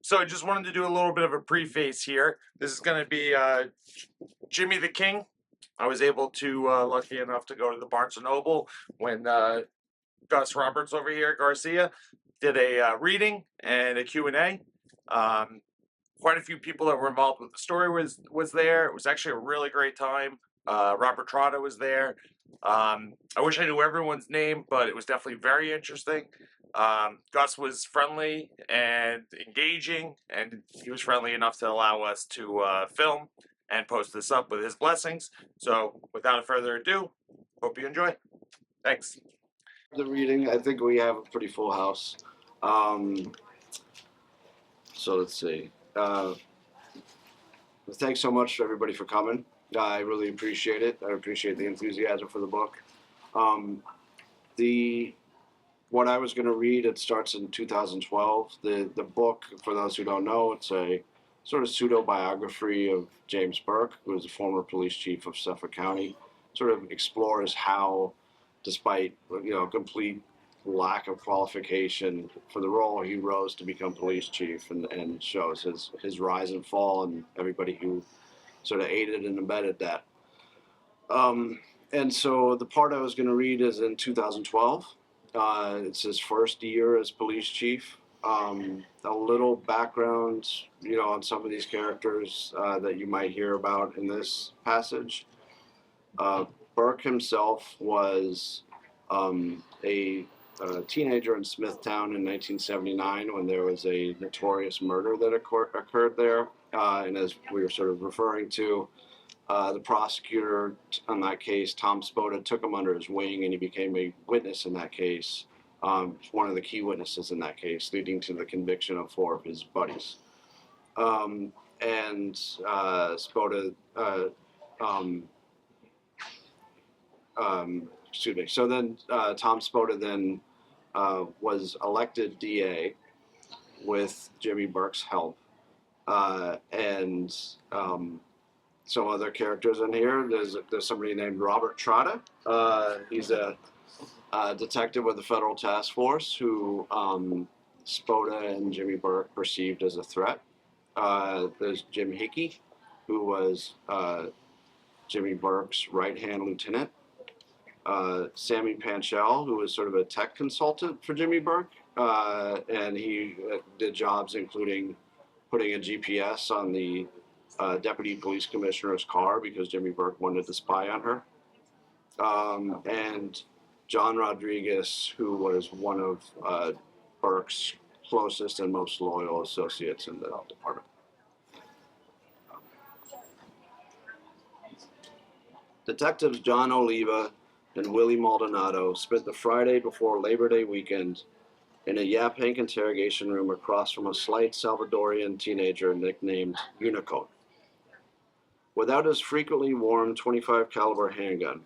So I just wanted to do a little bit of a preface here. This is going to be Jimmy the King. I was able to, lucky enough to go to the Barnes & Noble when Gus Roberts over here at Garcia did a reading and a Q&A. Quite a few people that were involved with the story was there. It was actually a really great time. Robert Trotta was there. I wish I knew everyone's name, but it was definitely very interesting. Gus was friendly and engaging, and he was friendly enough to allow us to film and post this up with his blessings. So without further ado, hope you enjoy. Thanks. The reading, I think we have a pretty full house. So let's see. Thanks so much, everybody, for coming. I really appreciate it. I appreciate the enthusiasm for the book. What I was going to read, it starts in 2012. The book, for those who don't know, it's a sort of pseudo-biography of James Burke, who was a former police chief of Suffolk County. Sort of explores how, despite complete lack of qualification for the role, he rose to become police chief, and shows his rise and fall and everybody who sort of aided and abetted that. And so the part I was going to read is in 2012. It's his first year as police chief. A little background, on some of these characters that you might hear about in this passage. Burke himself was a teenager in Smithtown in 1979 when there was a notorious murder that occurred there. And as we were sort of referring to, the prosecutor on that case, Tom Spoda, took him under his wing, and he became a witness in that case, one of the key witnesses in that case, leading to the conviction of 4 of his buddies. Spoda, So then Tom Spoda then was elected DA with Jimmy Burke's help, and some other characters in here. There's somebody named Robert Trotta. He's a detective with the Federal Task Force who Spoda and Jimmy Burke perceived as a threat. There's Jim Hickey, who was Jimmy Burke's right-hand lieutenant. Sammy Panchel, who was sort of a tech consultant for Jimmy Burke, and he did jobs including putting a GPS on the deputy police commissioner's car because Jimmy Burke wanted to spy on her. And John Rodriguez, who was one of Burke's closest and most loyal associates in the department. Detectives John Oliva and Willie Maldonado spent the Friday before Labor Day weekend in a Yap-Hank interrogation room across from a slight Salvadorian teenager nicknamed Unico. Without his frequently worn .25 caliber handgun,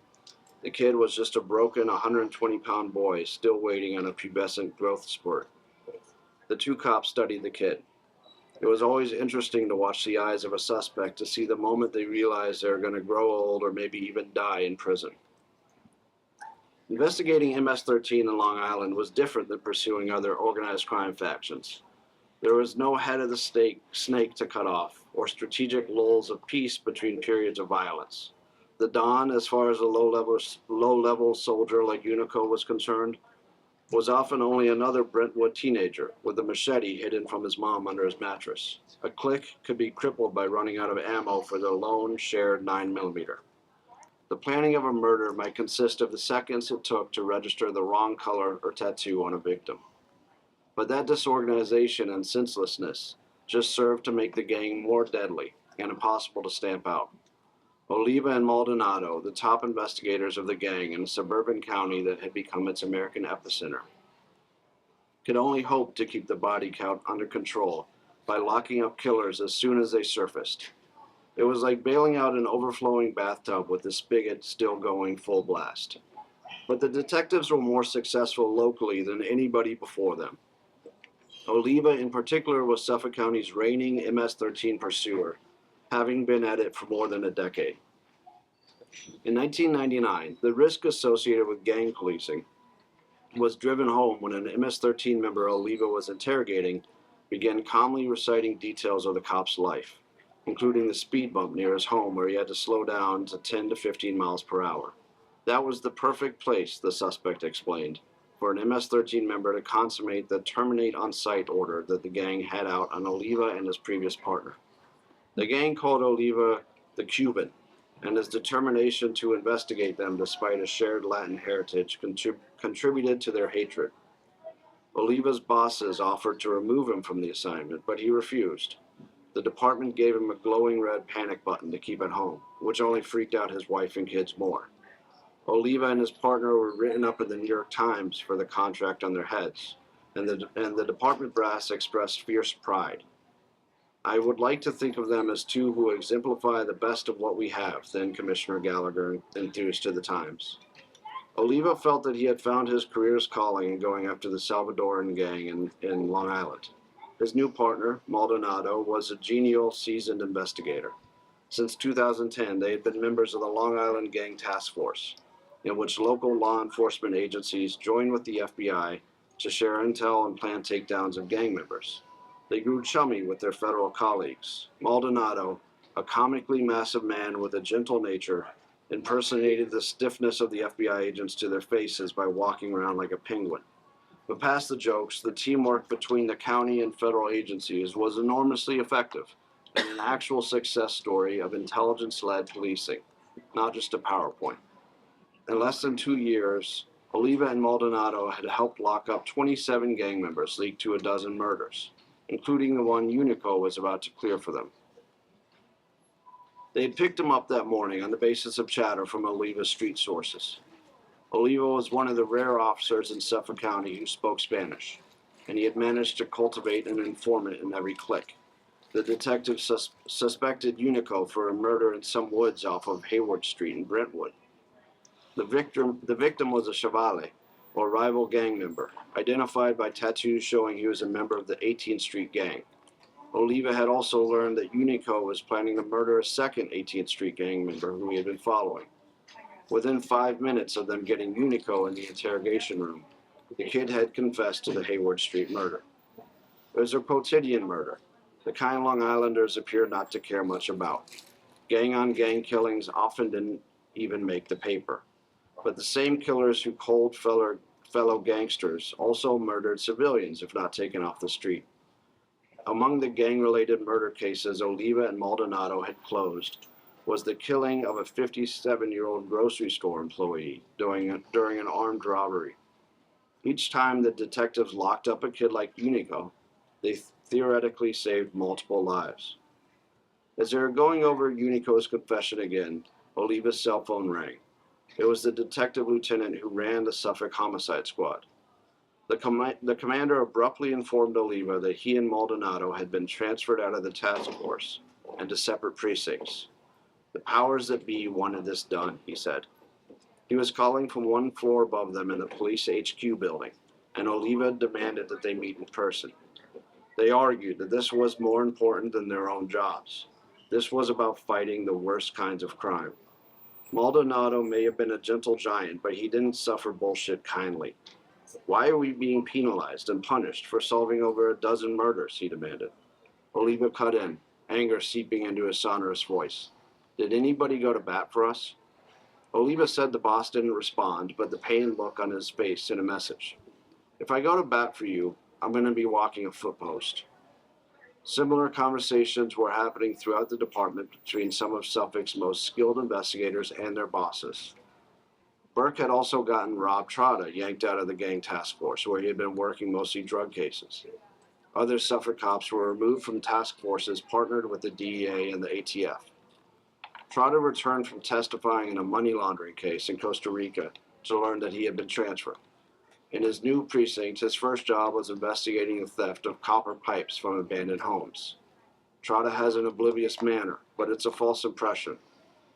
the kid was just a broken 120-pound boy still waiting on a pubescent growth spurt. The 2 cops studied the kid. It was always interesting to watch the eyes of a suspect to see the moment they realized they were going to grow old or maybe even die in prison. Investigating MS-13 in Long Island was different than pursuing other organized crime factions. There was no head of the snake to cut off, or strategic lulls of peace between periods of violence. The Don, as far as a low-level soldier like Unico was concerned, was often only another Brentwood teenager with a machete hidden from his mom under his mattress. A clique could be crippled by running out of ammo for their lone shared 9mm. The planning of a murder might consist of the seconds it took to register the wrong color or tattoo on a victim. But that disorganization and senselessness just served to make the gang more deadly and impossible to stamp out. Oliva and Maldonado, the top investigators of the gang in a suburban county that had become its American epicenter, could only hope to keep the body count under control by locking up killers as soon as they surfaced. It was like bailing out an overflowing bathtub with the spigot still going full blast. But the detectives were more successful locally than anybody before them. Oliva in particular was Suffolk County's reigning MS-13 pursuer, having been at it for more than a decade. In 1999, the risk associated with gang policing was driven home when an MS-13 member Oliva was interrogating began calmly reciting details of the cop's life, including the speed bump near his home where he had to slow down to 10 to 15 miles per hour. That was the perfect place, the suspect explained, for an MS-13 member to consummate the terminate on sight order that the gang had out on Oliva and his previous partner. The gang called Oliva the Cuban, and his determination to investigate them despite a shared Latin heritage contributed to their hatred. Oliva's bosses offered to remove him from the assignment, but he refused. The department gave him a glowing red panic button to keep at home, which only freaked out his wife and kids more. Oliva and his partner were written up in the New York Times for the contract on their heads, and the department brass expressed fierce pride. I would like to think of them as two who exemplify the best of what we have, then Commissioner Gallagher enthused to the Times. Oliva felt that he had found his career's calling in going after the Salvadoran gang in Long Island. His new partner, Maldonado, was a genial, seasoned investigator. Since 2010, they had been members of the Long Island Gang Task Force, in which local law enforcement agencies joined with the FBI to share intel and plan takedowns of gang members. They grew chummy with their federal colleagues. Maldonado, a comically massive man with a gentle nature, impersonated the stiffness of the FBI agents to their faces by walking around like a penguin. But past the jokes, the teamwork between the county and federal agencies was enormously effective and an actual success story of intelligence-led policing, not just a PowerPoint. In less than 2 years, Oliva and Maldonado had helped lock up 27 gang members linked to a dozen murders, including the one Unico was about to clear for them. They had picked him up that morning on the basis of chatter from Oliva's street sources. Oliva was one of the rare officers in Suffolk County who spoke Spanish, and he had managed to cultivate an informant in every clique. The detective suspected Unico for a murder in some woods off of Hayward Street in Brentwood. The victim was a Chevale, or rival gang member, identified by tattoos showing he was a member of the 18th Street gang. Oliva had also learned that Unico was planning to murder a second 18th Street gang member who he had been following. Within 5 minutes of them getting Unico in the interrogation room, the kid had confessed to the Hayward Street murder. It was a quotidian murder, the kind Long Islanders appeared not to care much about. Gang-on-gang killings often didn't even make the paper. But the same killers who culled fellow gangsters also murdered civilians if not taken off the street. Among the gang-related murder cases Oliva and Maldonado had closed was the killing of a 57-year-old grocery store employee during an armed robbery. Each time the detectives locked up a kid like Unico, they theoretically saved multiple lives. As they were going over Unico's confession again, Oliva's cell phone rang. It was the detective lieutenant who ran the Suffolk Homicide Squad. The commander abruptly informed Oliva that he and Maldonado had been transferred out of the task force and to separate precincts. The powers that be wanted this done, he said. He was calling from one floor above them in the police HQ building, and Oliva demanded that they meet in person. They argued that this was more important than their own jobs. This was about fighting the worst kinds of crime. Maldonado may have been a gentle giant, but he didn't suffer bullshit kindly. Why are we being penalized and punished for solving over a dozen murders, he demanded. Oliva cut in, anger seeping into his sonorous voice. Did anybody go to bat for us? Oliva said the boss didn't respond, but the pained look on his face sent a message. If I go to bat for you, I'm going to be walking a footpost. Similar conversations were happening throughout the department between some of Suffolk's most skilled investigators and their bosses. Burke had also gotten Rob Trotta yanked out of the gang task force, where he had been working mostly drug cases. Other Suffolk cops were removed from task forces partnered with the DEA and the ATF. Trotta returned from testifying in a money laundering case in Costa Rica to learn that he had been transferred. In his new precinct, his first job was investigating the theft of copper pipes from abandoned homes. Trotta has an oblivious manner, but it's a false impression.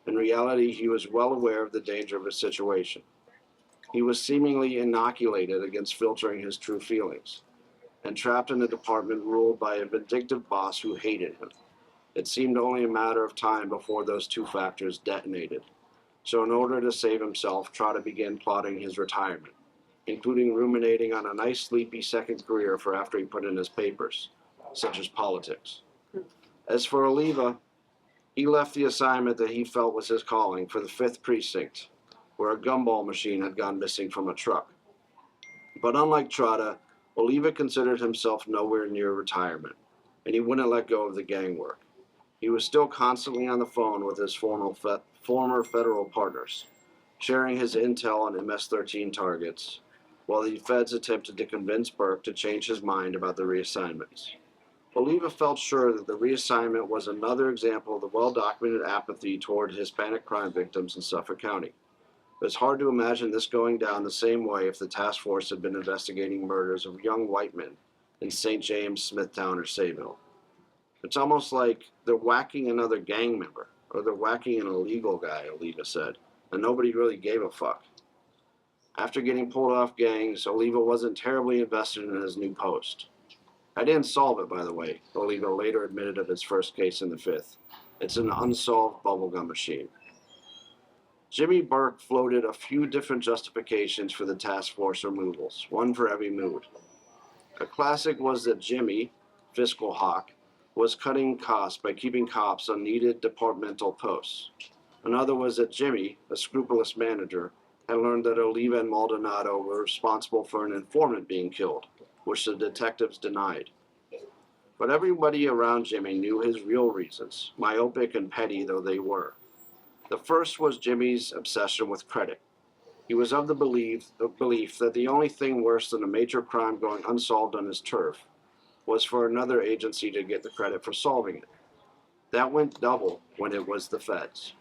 In reality, he was well aware of the danger of his situation. He was seemingly inoculated against filtering his true feelings, and trapped in a department ruled by a vindictive boss who hated him. It seemed only a matter of time before those two factors detonated. So in order to save himself, Trotta began plotting his retirement, including ruminating on a nice sleepy second career for after he put in his papers, such as politics. As for Oliva, he left the assignment that he felt was his calling for the 5th Precinct, where a gumball machine had gone missing from a truck. But unlike Trotta, Oliva considered himself nowhere near retirement, and he wouldn't let go of the gang work. He was still constantly on the phone with his former federal partners, sharing his intel on MS-13 targets, while the feds attempted to convince Burke to change his mind about the reassignments. Oliva felt sure that the reassignment was another example of the well-documented apathy toward Hispanic crime victims in Suffolk County. It's hard to imagine this going down the same way if the task force had been investigating murders of young white men in St. James, Smithtown, or Sayville. It's almost like they're whacking another gang member, or they're whacking an illegal guy, Oliva said, and nobody really gave a fuck. After getting pulled off gangs, Oliva wasn't terribly invested in his new post. I didn't solve it, by the way, Oliva later admitted of his first case in the 5th. It's an unsolved bubblegum machine. Jimmy Burke floated a few different justifications for the task force removals, one for every mood. A classic was that Jimmy, fiscal hawk, was cutting costs by keeping cops on needed departmental posts. Another was that Jimmy, a scrupulous manager, had learned that Oliva and Maldonado were responsible for an informant being killed, which the detectives denied. But everybody around Jimmy knew his real reasons, myopic and petty though they were. The first was Jimmy's obsession with credit. He was of the belief that the only thing worse than a major crime going unsolved on his turf was for another agency to get the credit for solving it. That went double when it was the feds.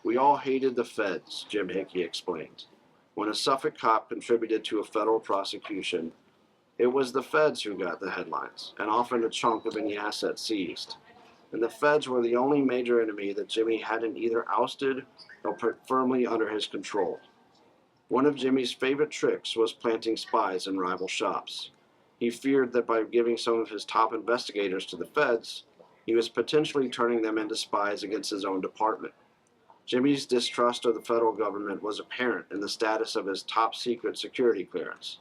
We all hated the feds, Jim Hickey explained. When a Suffolk cop contributed to a federal prosecution, it was the feds who got the headlines, and often a chunk of any asset seized. And the feds were the only major enemy that Jimmy hadn't either ousted or put firmly under his control. One of Jimmy's favorite tricks was planting spies in rival shops. He feared that by giving some of his top investigators to the feds, he was potentially turning them into spies against his own department. Jimmy's distrust of the federal government was apparent in the status of his top-secret security clearance.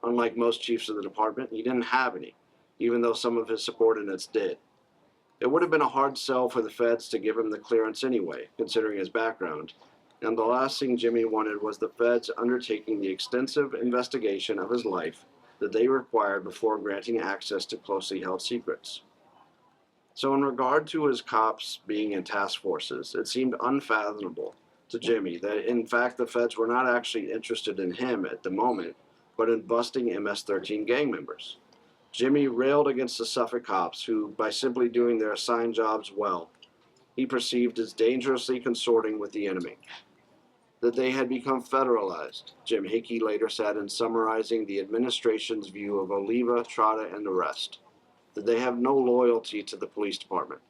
Unlike most chiefs of the department, he didn't have any, even though some of his subordinates did. It would have been a hard sell for the feds to give him the clearance anyway, considering his background, and the last thing Jimmy wanted was the feds undertaking the extensive investigation of his life that they required before granting access to closely held secrets. So in regard to his cops being in task forces, it seemed unfathomable to Jimmy that in fact the feds were not actually interested in him at the moment, but in busting MS-13 gang members. Jimmy railed against the Suffolk cops who, by simply doing their assigned jobs well, he perceived as dangerously consorting with the enemy. That they had become federalized, Jim Hickey later said in summarizing the administration's view of Oliva, Trotta, and the rest. That they have no loyalty to the police department.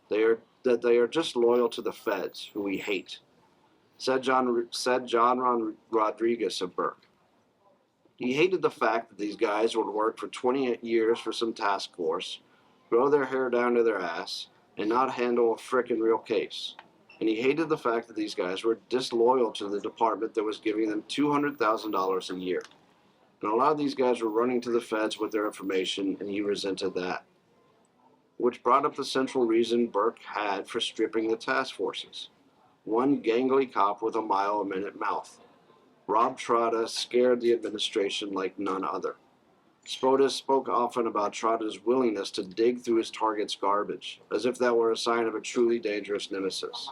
That they are just loyal to the feds, who we hate, said John Rodriguez of Burke. He hated the fact that these guys would work for 28 years for some task force, grow their hair down to their ass, and not handle a frickin' real case. And he hated the fact that these guys were disloyal to the department that was giving them $200,000 a year. And a lot of these guys were running to the feds with their information, and he resented that. Which brought up the central reason Burke had for stripping the task forces. One gangly cop with a mile-a-minute mouth. Rob Trotta scared the administration like none other. SPOTUS spoke often about Trotta's willingness to dig through his target's garbage, as if that were a sign of a truly dangerous nemesis.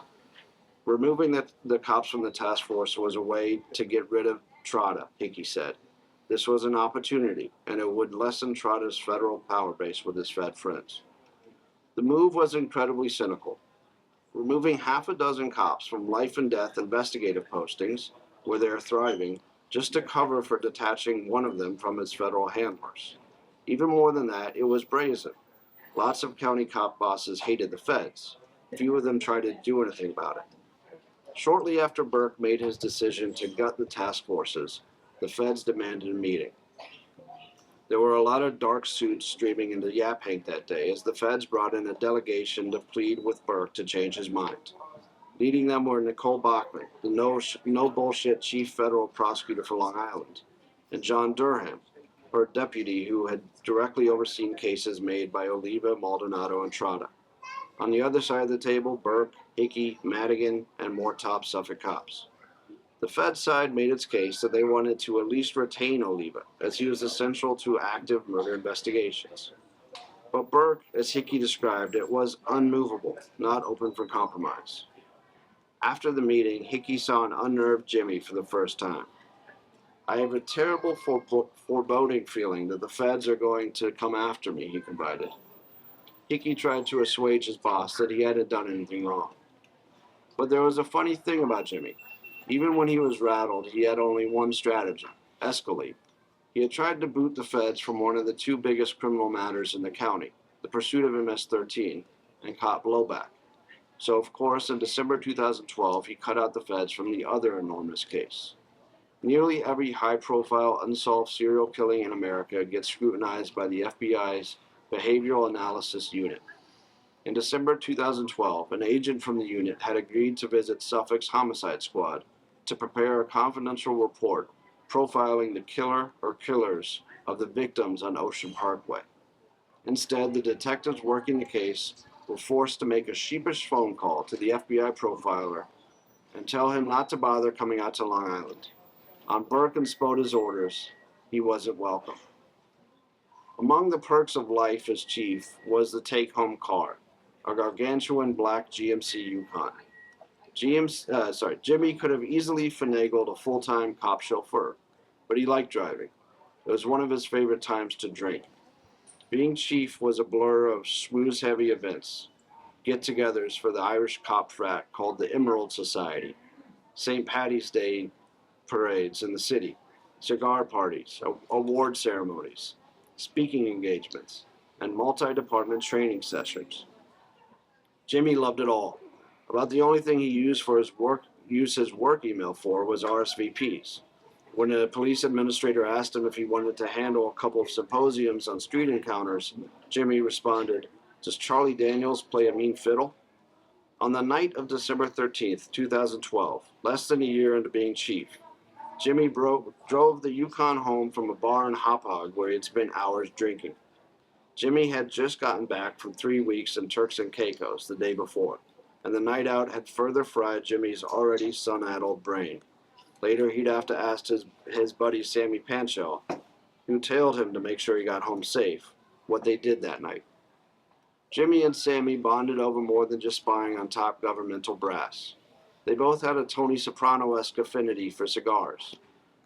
Removing the cops from the task force was a way to get rid of Trotta, Hickey said. This was an opportunity, and it would lessen Trotta's federal power base with his Fed friends. The move was incredibly cynical. Removing half a dozen cops from life and death investigative postings, where they are thriving, just to cover for detaching one of them from his federal handlers. Even more than that, it was brazen. Lots of county cop bosses hated the feds. Few of them tried to do anything about it. Shortly after Burke made his decision to gut the task forces, the feds demanded a meeting. There were a lot of dark suits streaming into Yaphank that day as the feds brought in a delegation to plead with Burke to change his mind. Leading them were Nicole Bachman, the no-bullshit chief federal prosecutor for Long Island, and John Durham, or deputy who had directly overseen cases made by Oliva, Maldonado, and Trotta. On the other side of the table, Burke, Hickey, Madigan, and more top Suffolk cops. The Fed side made its case that they wanted to at least retain Oliva, as he was essential to active murder investigations. But Burke, as Hickey described it, was unmovable, not open for compromise. After the meeting, Hickey saw an unnerved Jimmy for the first time. I have a terrible foreboding feeling that the feds are going to come after me, he confided. Hickey tried to assuage his boss that he hadn't done anything wrong. But there was a funny thing about Jimmy. Even when he was rattled, he had only one strategy: escalate. He had tried to boot the feds from one of the two biggest criminal matters in the county, the pursuit of MS-13, and caught blowback. So, of course, in December 2012, he cut out the feds from the other enormous case. Nearly every high-profile unsolved serial killing in America gets scrutinized by the FBI's Behavioral Analysis Unit. In December 2012, an agent from the unit had agreed to visit Suffolk's homicide squad to prepare a confidential report profiling the killer or killers of the victims on Ocean Parkway. Instead, the detectives working the case were forced to make a sheepish phone call to the FBI profiler and tell him not to bother coming out to Long Island. On Burke and Spoda's orders, he wasn't welcome. Among the perks of life as chief was the take-home car, a gargantuan black GMC Yukon. Jimmy could have easily finagled a full-time cop chauffeur, but he liked driving. It was one of his favorite times to drink. Being chief was a blur of schmooze-heavy events, get-togethers for the Irish cop frat called the Emerald Society, St. Paddy's Day parades in the city, cigar parties, award ceremonies, speaking engagements, and multi-department training sessions. Jimmy loved it all. About the only thing he used his work email for was RSVPs. When a police administrator asked him if he wanted to handle a couple of symposiums on street encounters, Jimmy responded, "Does Charlie Daniels play a mean fiddle?" On the night of December 13th, 2012, less than a year into being chief, Jimmy drove the Yukon home from a bar in Hauppauge where he had spent hours drinking. Jimmy had just gotten back from 3 weeks in Turks and Caicos the day before, and the night out had further fried Jimmy's already sun-addled brain. Later, he'd have to ask his buddy Sammy Pancho, who tailed him to make sure he got home safe, what they did that night. Jimmy and Sammy bonded over more than just spying on top governmental brass. They both had a Tony Soprano-esque affinity for cigars.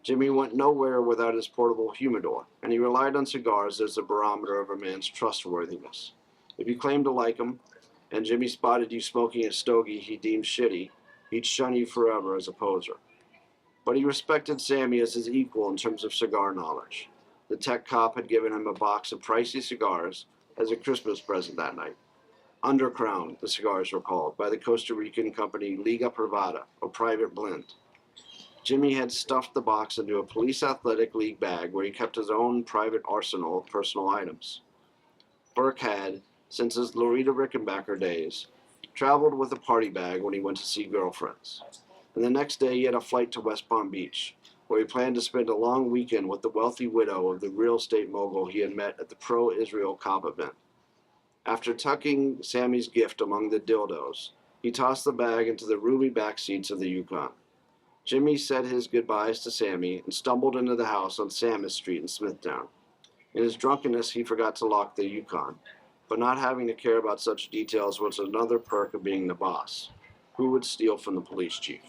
Jimmy went nowhere without his portable humidor, and he relied on cigars as the barometer of a man's trustworthiness. If you claimed to like him, and Jimmy spotted you smoking a stogie he deemed shitty, he'd shun you forever as a poser. But he respected Sammy as his equal in terms of cigar knowledge. The tech cop had given him a box of pricey cigars as a Christmas present that night. Undercrown, the cigars were called, by the Costa Rican company Liga Privada, or Private Blend. Jimmy had stuffed the box into a police athletic league bag where he kept his own private arsenal of personal items. Burke had, since his Loretta Rickenbacker days, traveled with a party bag when he went to see girlfriends. And the next day he had a flight to West Palm Beach, where he planned to spend a long weekend with the wealthy widow of the real estate mogul he had met at the pro-Israel comp event. After tucking Sammy's gift among the dildos, he tossed the bag into the roomy back seats of the Yukon. Jimmy said his goodbyes to Sammy and stumbled into the house on Samus Street in Smithtown. In his drunkenness, he forgot to lock the Yukon, but not having to care about such details was another perk of being the boss. Who would steal from the police chief?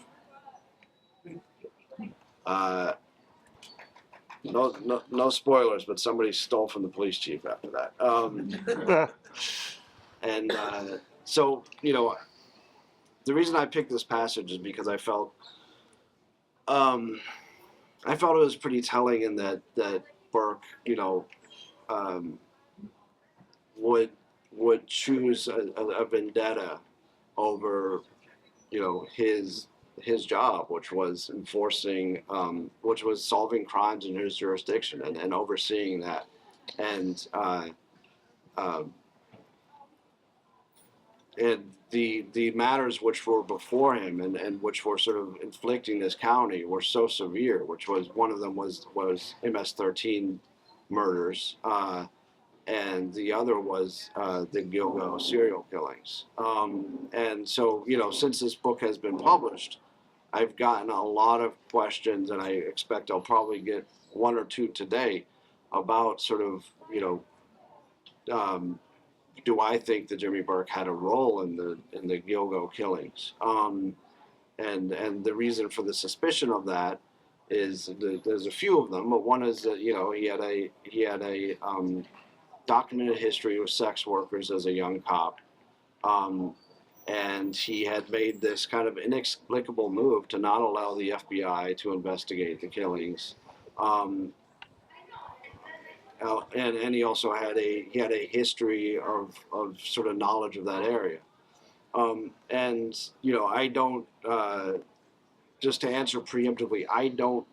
No spoilers, but somebody stole from the police chief after that. So, the reason I picked this passage is because I felt it was pretty telling in that Burke, would choose a vendetta over, his job, which was which was solving crimes in his jurisdiction and overseeing that, and the matters which were before him and which were sort of inflicting this county were so severe, which was one of them was MS-13 murders, and the other was the Gilgo serial killings. And so, since this book has been published, I've gotten a lot of questions, and I expect I'll probably get one or two today about sort of, do I think that Jimmy Burke had a role in the Gilgo killings? And the reason for the suspicion of that is there's a few of them, but one is that he had a documented history with sex workers as a young cop, and he had made this kind of inexplicable move to not allow the FBI to investigate the killings. And he also had a history of sort of knowledge of that area. And I don't, just to answer preemptively, I don't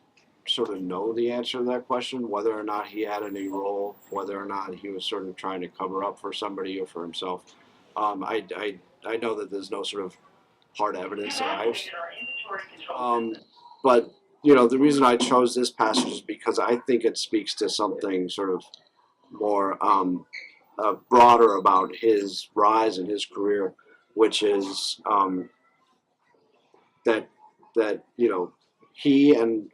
sort of know the answer to that question, whether or not he had any role, whether or not he was sort of trying to cover up for somebody or for himself. I know that there's no sort of hard evidence that but the reason I chose this passage is because I think it speaks to something sort of more broader about his rise in his career, which is that he and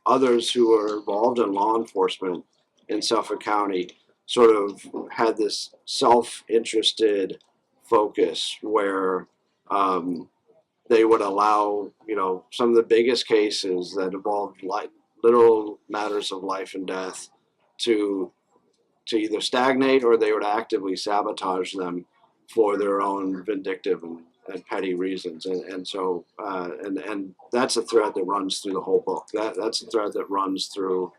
others who were involved in law enforcement in Suffolk County sort of had this self-interested focus where they would allow, some of the biggest cases that involved literal matters of life and death to either stagnate, or they would actively sabotage them for their own vindictive and petty reasons. And so that's a thread that runs through the whole book. That's a thread that runs through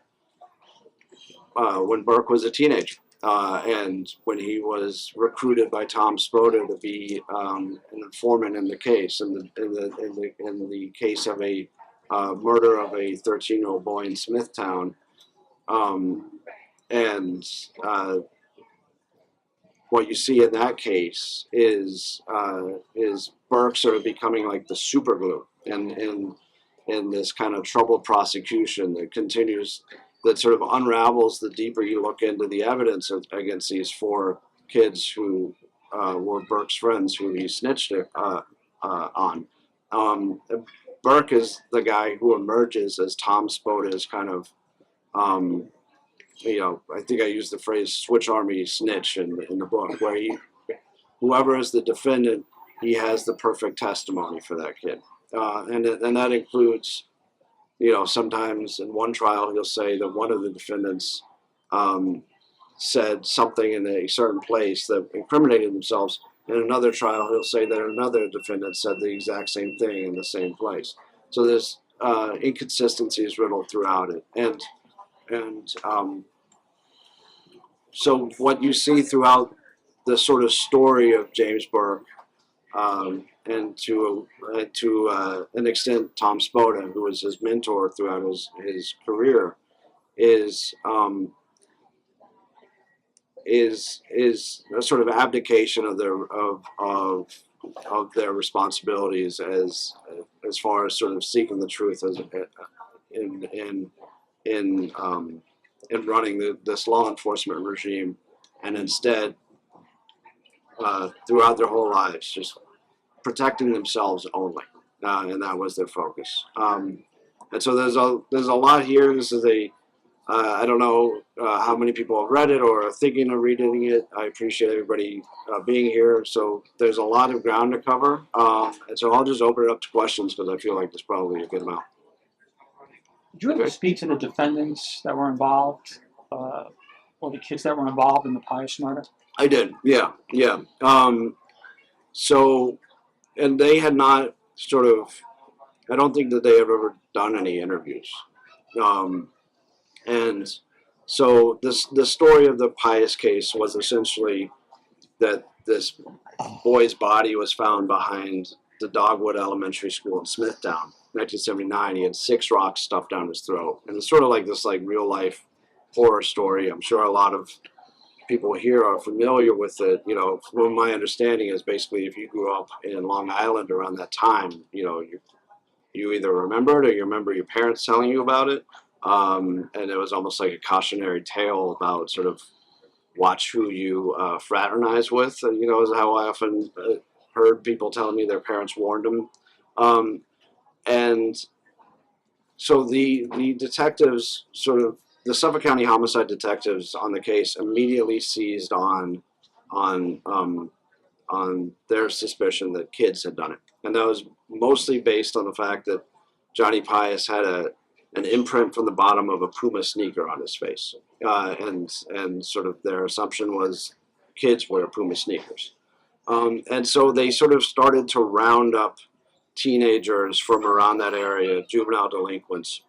when Burke was a teenager, and when he was recruited by Tom Spoda to be an informant in the case, in the case of a murder of a 13-year-old boy in Smithtown. And what you see in that case is Burke sort of becoming like the super glue in this kind of troubled prosecution that continues, that sort of unravels the deeper you look into the evidence against these four kids who were Burke's friends, who he snitched on. Burke is the guy who emerges as Tom Spoda's kind of I think I used the phrase "switch army snitch" in the book, where whoever is the defendant, he has the perfect testimony for that kid, and that includes, sometimes in one trial he'll say that one of the defendants said something in a certain place that incriminated themselves. In another trial, he'll say that another defendant said the exact same thing in the same place. So there's inconsistencies riddled throughout it, and so what you see throughout the sort of story of James Burke, and to an extent Tom Spoda, who was his mentor throughout his career, is a sort of abdication of their responsibilities as far as sort of seeking the truth in running this law enforcement regime, and instead throughout their whole lives just protecting themselves only, and that was their focus. And so there's a lot here. This is I don't know how many people have read it or are thinking of reading it. I appreciate everybody being here. So there's a lot of ground to cover, and so I'll just open it up to questions, because I feel like there's probably a good amount. Did you ever speak to the defendants that were involved, or the kids that were involved in the Pius murder? I did, yeah. So, and they had not sort of, I don't think that they have ever done any interviews. And so the story of the Pius case was essentially that this boy's body was found behind the Dogwood Elementary School in Smithtown, 1979. He had 6 rocks stuffed down his throat, and it's sort of like this real life horror story. I'm sure a lot of people here are familiar with it. From my understanding is basically if you grew up in Long Island around that time, you either remember it or you remember your parents telling you about it, And it was almost like a cautionary tale about sort of watch who you fraternize with. You know, is how I often heard people telling me their parents warned them. And so the detectives, sort of the Suffolk County homicide detectives on the case, immediately seized on their suspicion that kids had done it, and that was mostly based on the fact that Johnny Pius had an imprint from the bottom of a Puma sneaker on his face, and sort of their assumption was kids wear Puma sneakers, and so they sort of started to round up teenagers from around that area, juvenile delinquents,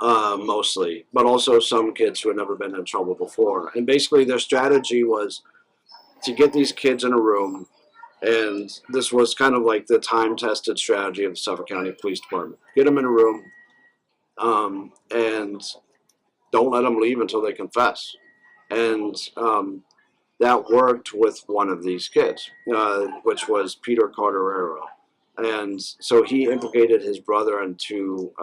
mostly, but also some kids who had never been in trouble before. And basically, their strategy was to get these kids in a room, and this was kind of like the time-tested strategy of the Suffolk County Police Department. Get them in a room, and don't let them leave until they confess. And that worked with one of these kids, which was Peter Carterero. And so he implicated his brother and two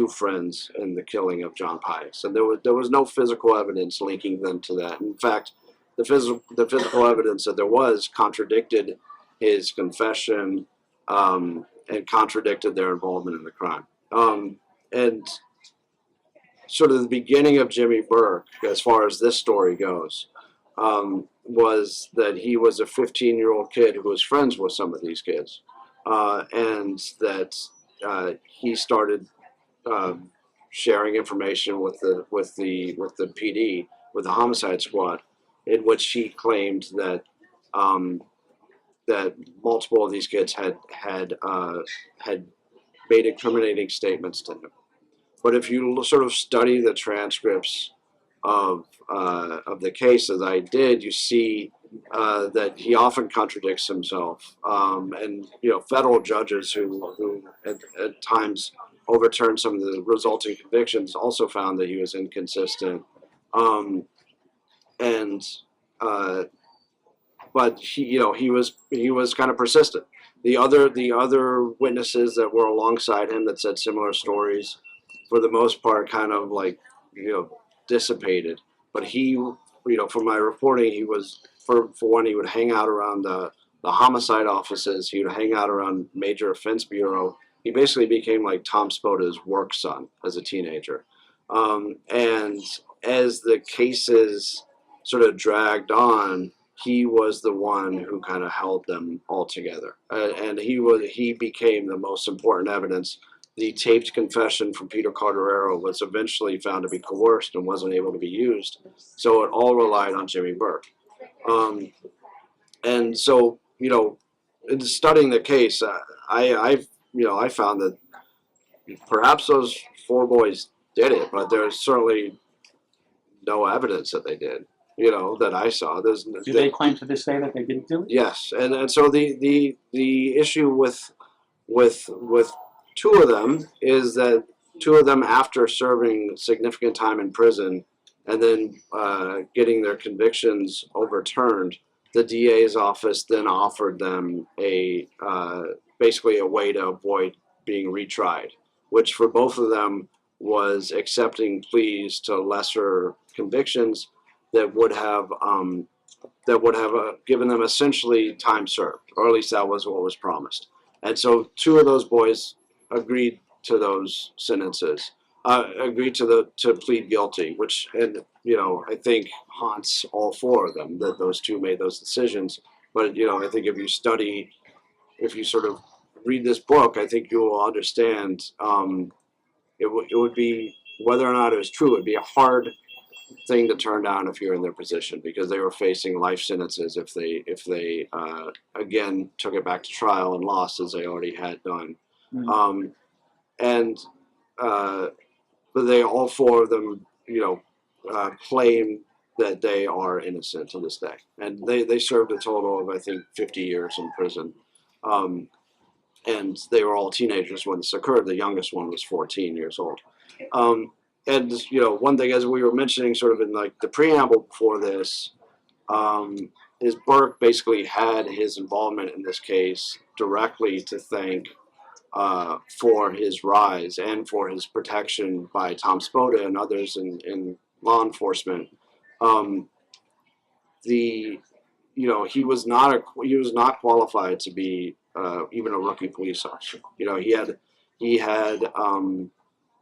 friends in the killing of John Pius. And there was no physical evidence linking them to that. In fact, the physical evidence that there was contradicted his confession, and contradicted their involvement in the crime. And sort of the beginning of Jimmy Burke, as far as this story goes, was that he was a 15-year-old kid who was friends with some of these kids, and that he started sharing information with the PD, with the homicide squad, in which he claimed that that multiple of these kids had made incriminating statements to him. But if you sort of study the transcripts of the case, as I did, you see that he often contradicts himself, and you know, federal judges who at times overturned some of the resulting convictions also found that he was inconsistent, and but he was kind of persistent. The other witnesses that were alongside him that said similar stories, for the most part, kind of like dissipated. But he, from my reporting, he was for one, he would hang out around the homicide offices. He would hang out around Major Offense Bureau. He basically became like Tom Spoda's work son as a teenager. And as the cases sort of dragged on, he was the one who kind of held them all together, and he became the most important evidence. The taped confession from Peter Carterero was eventually found to be coerced and wasn't able to be used, so it all relied on Jimmy Burke. And so, in studying the case, I found that perhaps those four boys did it, but there's certainly no evidence that they did. That I saw. Do they claim to this day that they didn't do it? Yes, and so the issue with two of them is that two of them, after serving significant time in prison and then getting their convictions overturned, the DA's office then offered them basically a way to avoid being retried, which for both of them was accepting pleas to lesser convictions that would have given them essentially time served, or at least that was what was promised. And so two of those boys agreed to those sentences, agreed to plead guilty, which I think haunts all four of them, that those two made those decisions. But I think if you sort of read this book, I think you will understand. It would be, whether or not it was true, it would be a hard thing to turn down if you're in their position, because they were facing life sentences if they again took it back to trial and lost, as they already had done. But they, all four of them, claim that they are innocent to this day, and they served a total of, I think, 50 years in prison. And they were all teenagers when this occurred. The youngest one was 14 years old. And one thing, as we were mentioning sort of in like the preamble before this, is Burke basically had his involvement in this case directly to thank for his rise and for his protection by Tom Spoda and others in law enforcement. He was not qualified to be even a rookie police officer. He had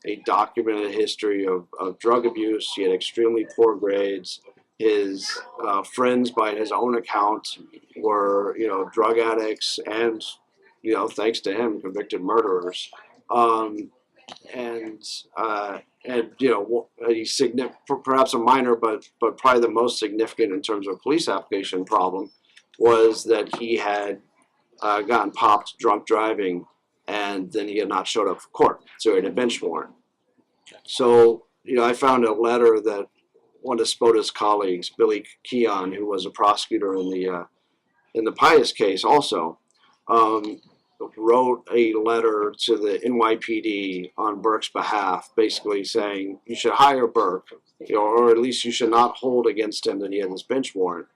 a documented history of drug abuse. He had extremely poor grades. His friends, by his own account, were drug addicts and thanks to him, convicted murderers. He's perhaps a minor, but probably the most significant in terms of police application problem was that he had gotten popped drunk driving, and then he had not showed up for court, so he had a bench warrant. So I found a letter that one of Spoda's colleagues, Billy Keon, who was a prosecutor in the Pius case, also wrote a letter to the NYPD on Burke's behalf, basically saying you should hire Burke, or at least you should not hold against him that he had this bench warrant,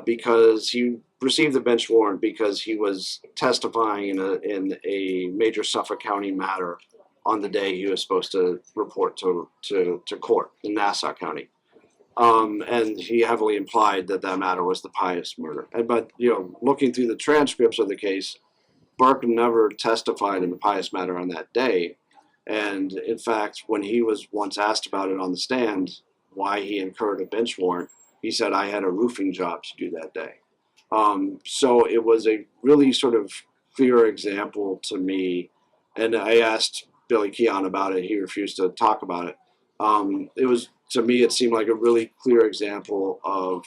because he received the bench warrant because he was testifying in a major Suffolk County matter on the day he was supposed to report to court in Nassau County. And he heavily implied that matter was the Pius murder. But looking through the transcripts of the case, Burke never testified in the Pius matter on that day. And in fact, when he was once asked about it on the stand, why he incurred a bench warrant, he said, I had a roofing job to do that day. So it was a really sort of clear example to me. And I asked Billy Keon about it. He refused to talk about it. To me, it seemed like a really clear example of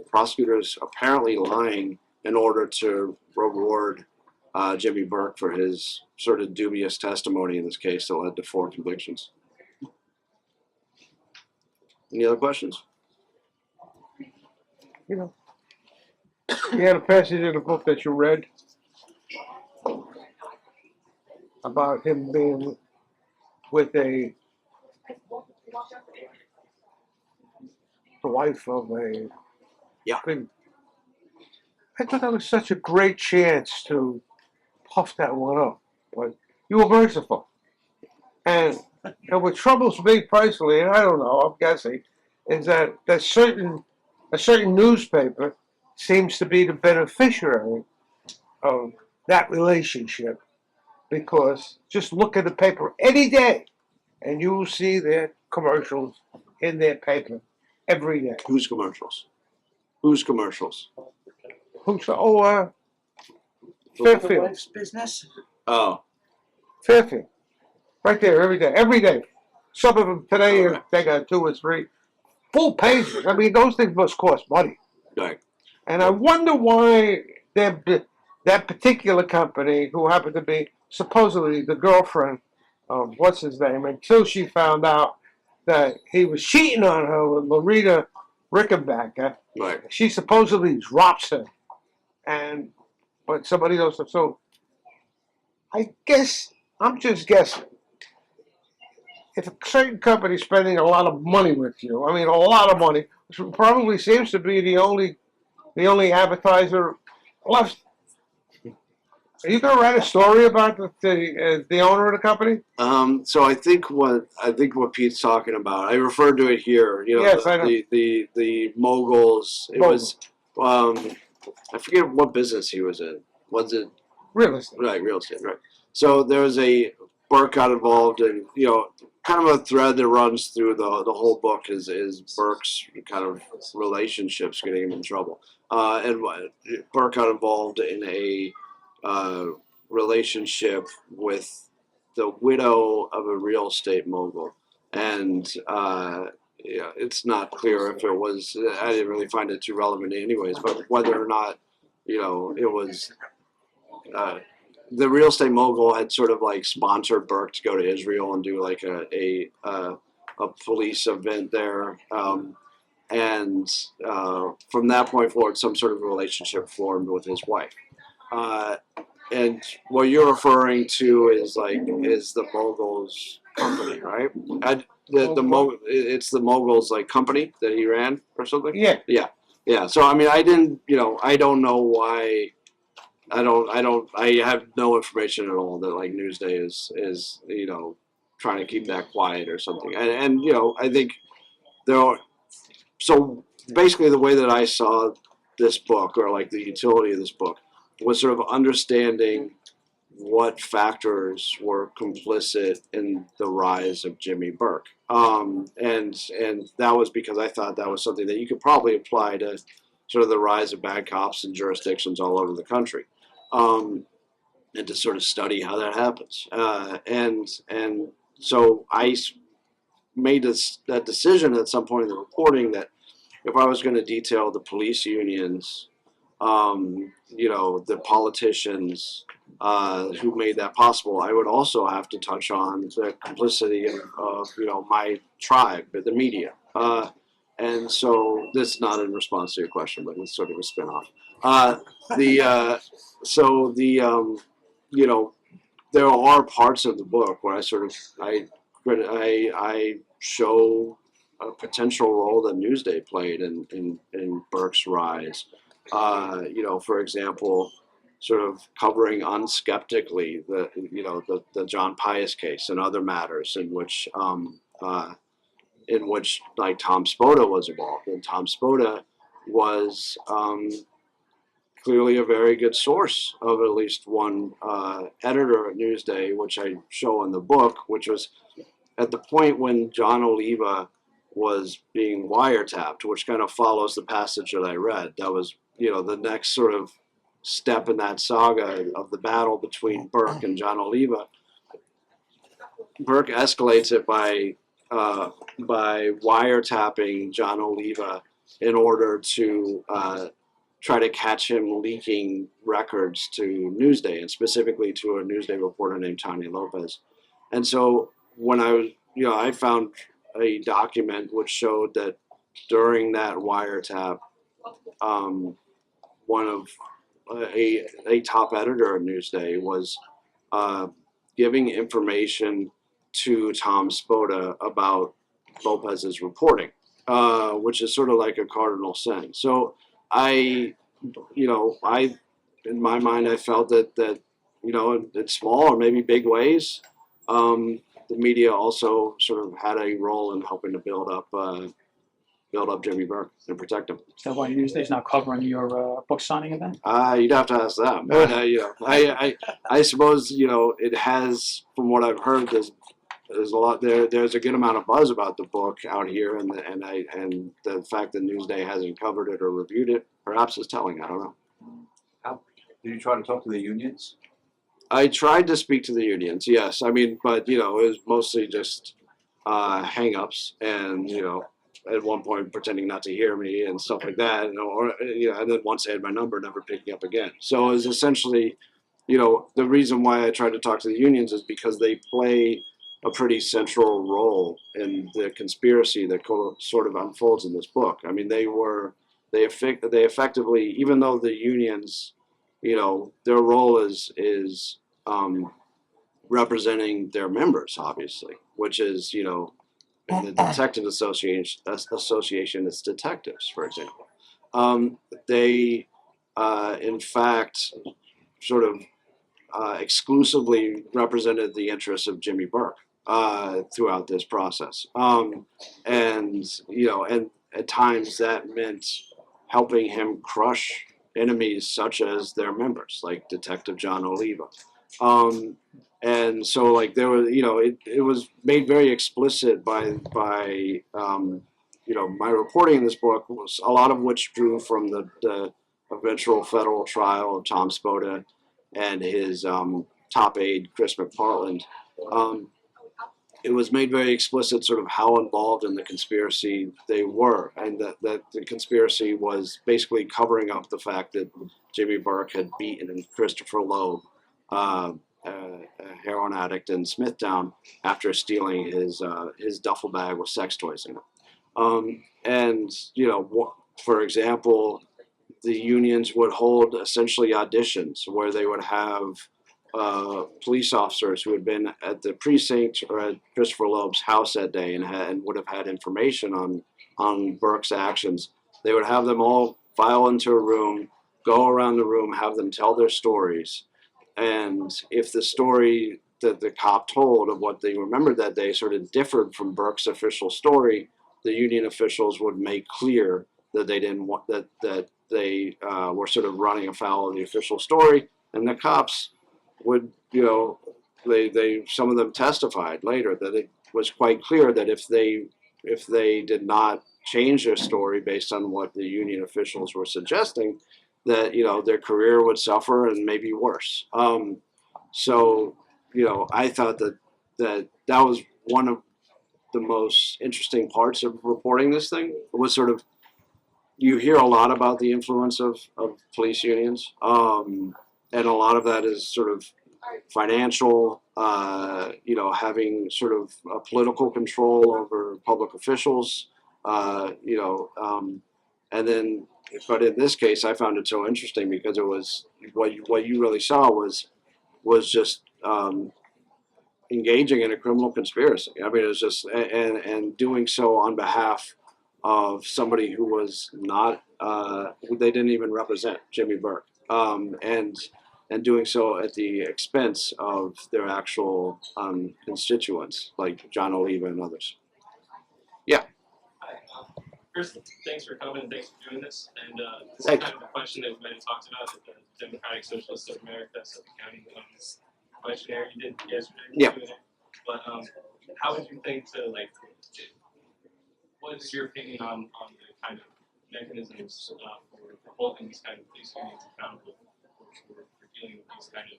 prosecutors apparently lying in order to reward Jimmy Burke for his sort of dubious testimony in this case that led to 4 convictions. Any other questions? You had a passage in the book that you read about him being with the wife of a big. I thought that was such a great chance to puff that one up, but you were merciful. And what troubles me personally, and I don't know, I'm guessing, is that a certain newspaper seems to be the beneficiary of that relationship, because just look at the paper any day and you will see their commercials in their paper every day. Whose commercials? Whose commercials? Fairfield. The wife's business? Oh. Fairfield. Right there, every day. Some of them today, they got 2 or 3 full pages. I mean, those things must cost money. Right. And I wonder why that particular company, who happened to be supposedly the girlfriend of what's his name, until she found out that he was cheating on her with Loretta Rickenbacker. Right. She supposedly drops him, but somebody else. So I guess I'm just guessing. If a certain company is spending a lot of money with you, I mean a lot of money, which probably seems to be the only advertiser left. Are you going to write a story about the owner of the company? So I think what Pete's talking about, I referred to it here. Yes, I know. The moguls. It was I forget what business he was in. Was it real estate? Right, real estate. Right. So there was Burke got involved in kind of a thread that runs through the whole book is Burke's kind of relationships getting him in trouble. And Burke got involved in a relationship with the widow of a real estate mogul, and it's not clear if it was. I didn't really find it too relevant, anyways. But whether or not it was. The real estate mogul had sort of like sponsored Burke to go to Israel and do like a police event there, and from that point forward, some sort of relationship formed with his wife. And what you're referring to is the mogul's company, right? It's the mogul's like company that he ran or something. Yeah. So I mean, I don't know why. I have no information at all that like Newsday is trying to keep that quiet or something. And I think there are, so basically the way that I saw this book, or like the utility of this book, was sort of understanding what factors were complicit in the rise of Jimmy Burke. And that was because I thought that was something that you could probably apply to sort of the rise of bad cops in jurisdictions all over the country. And to sort of study how that happens. And so I made that decision at some point in the reporting that if I was going to detail the police unions, the politicians who made that possible, I would also have to touch on the complicity of my tribe, the media. And so this is not in response to your question, but it's sort of a spinoff. There are parts of the book where I show a potential role that Newsday played in Burke's rise. For example, sort of covering unskeptically the John Pius case and other matters in which like Tom Spoda was involved, and Tom Spoda was clearly a very good source of at least one editor at Newsday, which I show in the book, which was at the point when John Oliva was being wiretapped, which kind of follows the passage that I read. That was, the next sort of step in that saga of the battle between Burke and John Oliva. Burke escalates it by wiretapping John Oliva in order to try to catch him leaking records to Newsday, and specifically to a Newsday reporter named Tanya Lopez. And so when I found a document which showed that during that wiretap, one of a top editor of Newsday was giving information to Tom Spoda about Lopez's reporting, which is sort of like a cardinal sin. So in my mind, I felt that in small or maybe big ways, the media also sort of had a role in helping to build up Jimmy Burke and protect him. Is that why Newsday's not covering your book signing event? You'd have to ask them. But I suppose it has, from what I've heard, there's a lot there. There's a good amount of buzz about the book out here, and the fact that Newsday hasn't covered it or reviewed it perhaps is telling. I don't know. Did you try to talk to the unions? I tried to speak to the unions, yes. I mean, but it was mostly just hang-ups, and at one point pretending not to hear me and stuff like that, and then once they had my number, never picking up again. So it was essentially, the reason why I tried to talk to the unions is because they play a pretty central role in the conspiracy that sort of unfolds in this book. I mean, they effectively, even though the unions, their role is representing their members, obviously, which is, in the detective association, it's detectives, for example. They, in fact, sort of exclusively represented the interests of Jimmy Burke throughout this process. And at times that meant helping him crush enemies such as their members, like Detective John Oliva. And so, like, there was, it was made very explicit by my reporting in this book, was a lot of which drew from the eventual federal trial of Tom Spoda and his top aide, Chris McPartland. It was made very explicit sort of how involved in the conspiracy they were, and that the conspiracy was basically covering up the fact that Jimmy Burke had beaten Christopher Loeb, a heroin addict in Smithtown, after stealing his duffel bag with sex toys in it. For example, the unions would hold essentially auditions where they would have police officers who had been at the precinct or at Christopher Loeb's house that day and would have had information on Burke's actions. They would have them all file into a room, go around around the room, have them tell their stories. And if the story that the cop told of what they remembered that day sort of differed from Burke's official story, the union officials would make clear that they didn't want that they were sort of running afoul of the official story, and the cops would, they some of them testified later that it was quite clear that if they did not change their story based on what the union officials were suggesting, that their career would suffer and maybe worse. So I thought that was one of the most interesting parts of reporting this thing. Was sort of, you hear a lot about the influence of police unions, and a lot of that is sort of financial, having sort of a political control over public officials, and then, but in this case, I found it so interesting because it was what you really saw was just engaging in a criminal conspiracy. I mean, it was just and doing so on behalf of somebody who was not, who they didn't even represent, Jimmy Burke, and doing so at the expense of their actual constituents, like John Oliva and others. Yeah. Hi. First, thanks for coming and thanks for doing this. And this is Thanks. kind of a question that we've been talked about at the Democratic Socialists of America, Suffolk County, this questionnaire you did yesterday. Yeah. But how would you think to, like, what is your opinion on the kind of mechanisms for holding these kind of police unions accountable for dealing with these kind of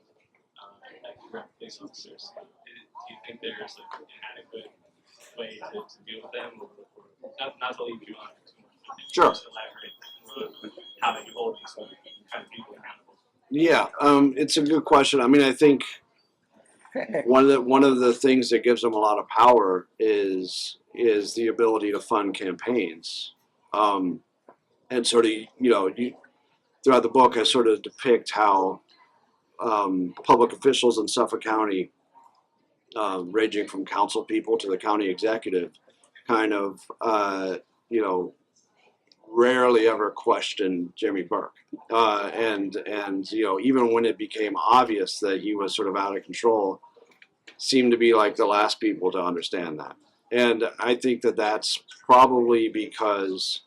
like corrupt police officers? Do you think there's like an adequate way to deal with them, or not to leave you on too much, but Sure. just elaborate on how they hold these kind of people accountable? Yeah, it's a good question. I mean, I think one of the things that gives them a lot of power is the ability to fund campaigns, and sort of throughout the book I sort of depict how public officials in Suffolk County, ranging from council people to the county executive, kind of rarely ever questioned Jimmy Burke, and even when it became obvious that he was sort of out of control, seemed to be like the last people to understand that. And I think that that's probably because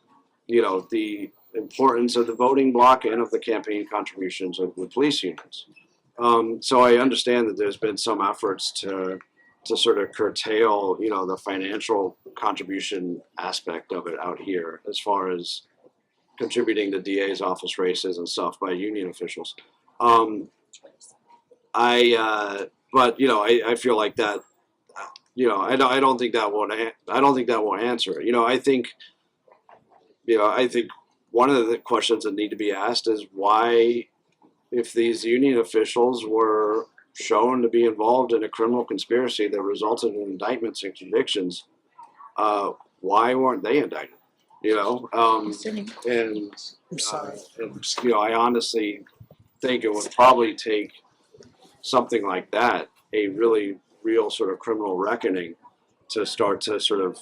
the importance of the voting bloc and of the campaign contributions of the police unions. So I understand that there's been some efforts to sort of curtail, the financial contribution aspect of it out here, as far as contributing to DA's office races and stuff by union officials. But I feel like that. I don't think that will answer it. I think one of the questions that need to be asked is why, if these union officials were shown to be involved in a criminal conspiracy that resulted in indictments and convictions, why weren't they indicted? And I honestly think it would probably take something like that, a really real sort of criminal reckoning, to start to sort of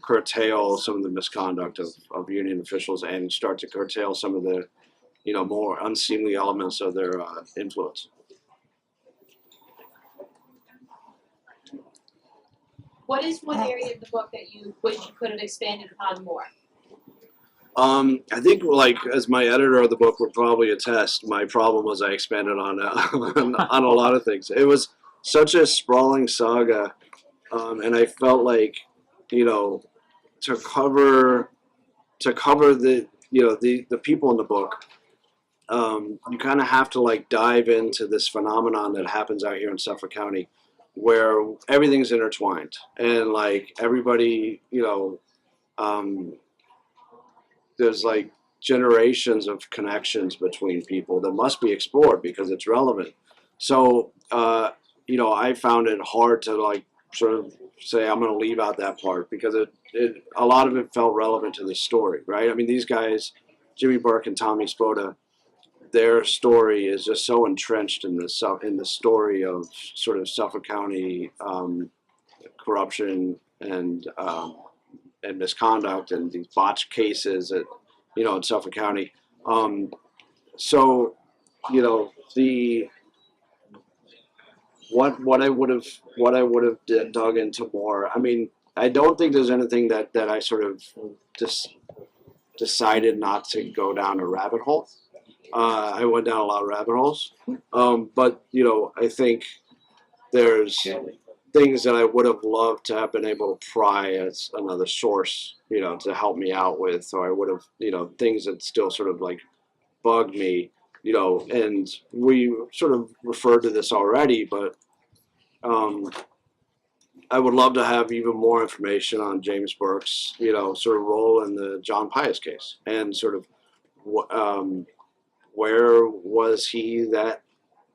curtail some of the misconduct of union officials and start to curtail some of the more unseemly elements of their influence. What is one area of the book that you wish you could have expanded upon more? I think, like, as my editor of the book would probably attest, my problem was I expanded on on a lot of things. It was such a sprawling saga, and I felt like, to cover the the people in the book, you kind of have to like dive into this phenomenon that happens out here in Suffolk County, where everything's intertwined, and like everybody, there's like generations of connections between people that must be explored because it's relevant. So, I found it hard to like sort of say I'm going to leave out that part because a lot of it felt relevant to the story, right? I mean, these guys, Jimmy Burke and Tommy Spoda, their story is just so entrenched in the story of sort of Suffolk County corruption and misconduct and these botched cases that in Suffolk County. So, the what I would have dug into more. I mean, I don't think there's anything that I sort of just decided not to go down a rabbit hole. I went down a lot of rabbit holes, but I think there's things that I would have loved to have been able to pry as another source, to help me out with. So I would have, things that still sort of like bug me, and we sort of referred to this already, but I would love to have even more information on James Burke's, sort of role in the John Pius case, and sort of where was he that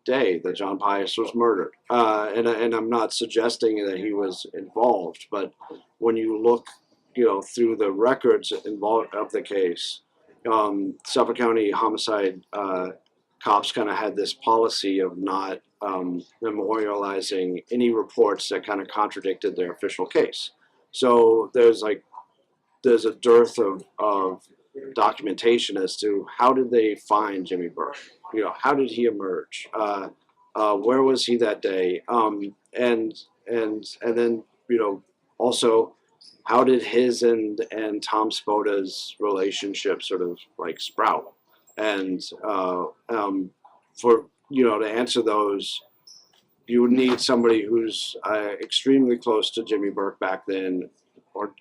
day that John Pius was murdered. And I'm not suggesting that he was involved, but when you look, through the records involved of the case, Suffolk County homicide cops kind of had this policy of not memorializing any reports that kind of contradicted their official case. So there's a dearth of documentation as to how did they find Jimmy Burke? How did he emerge? Where was he that day? And then also how did his and Tom Spoda's relationship sort of like sprout? And for to answer those, you would need somebody who's extremely close to Jimmy Burke back then,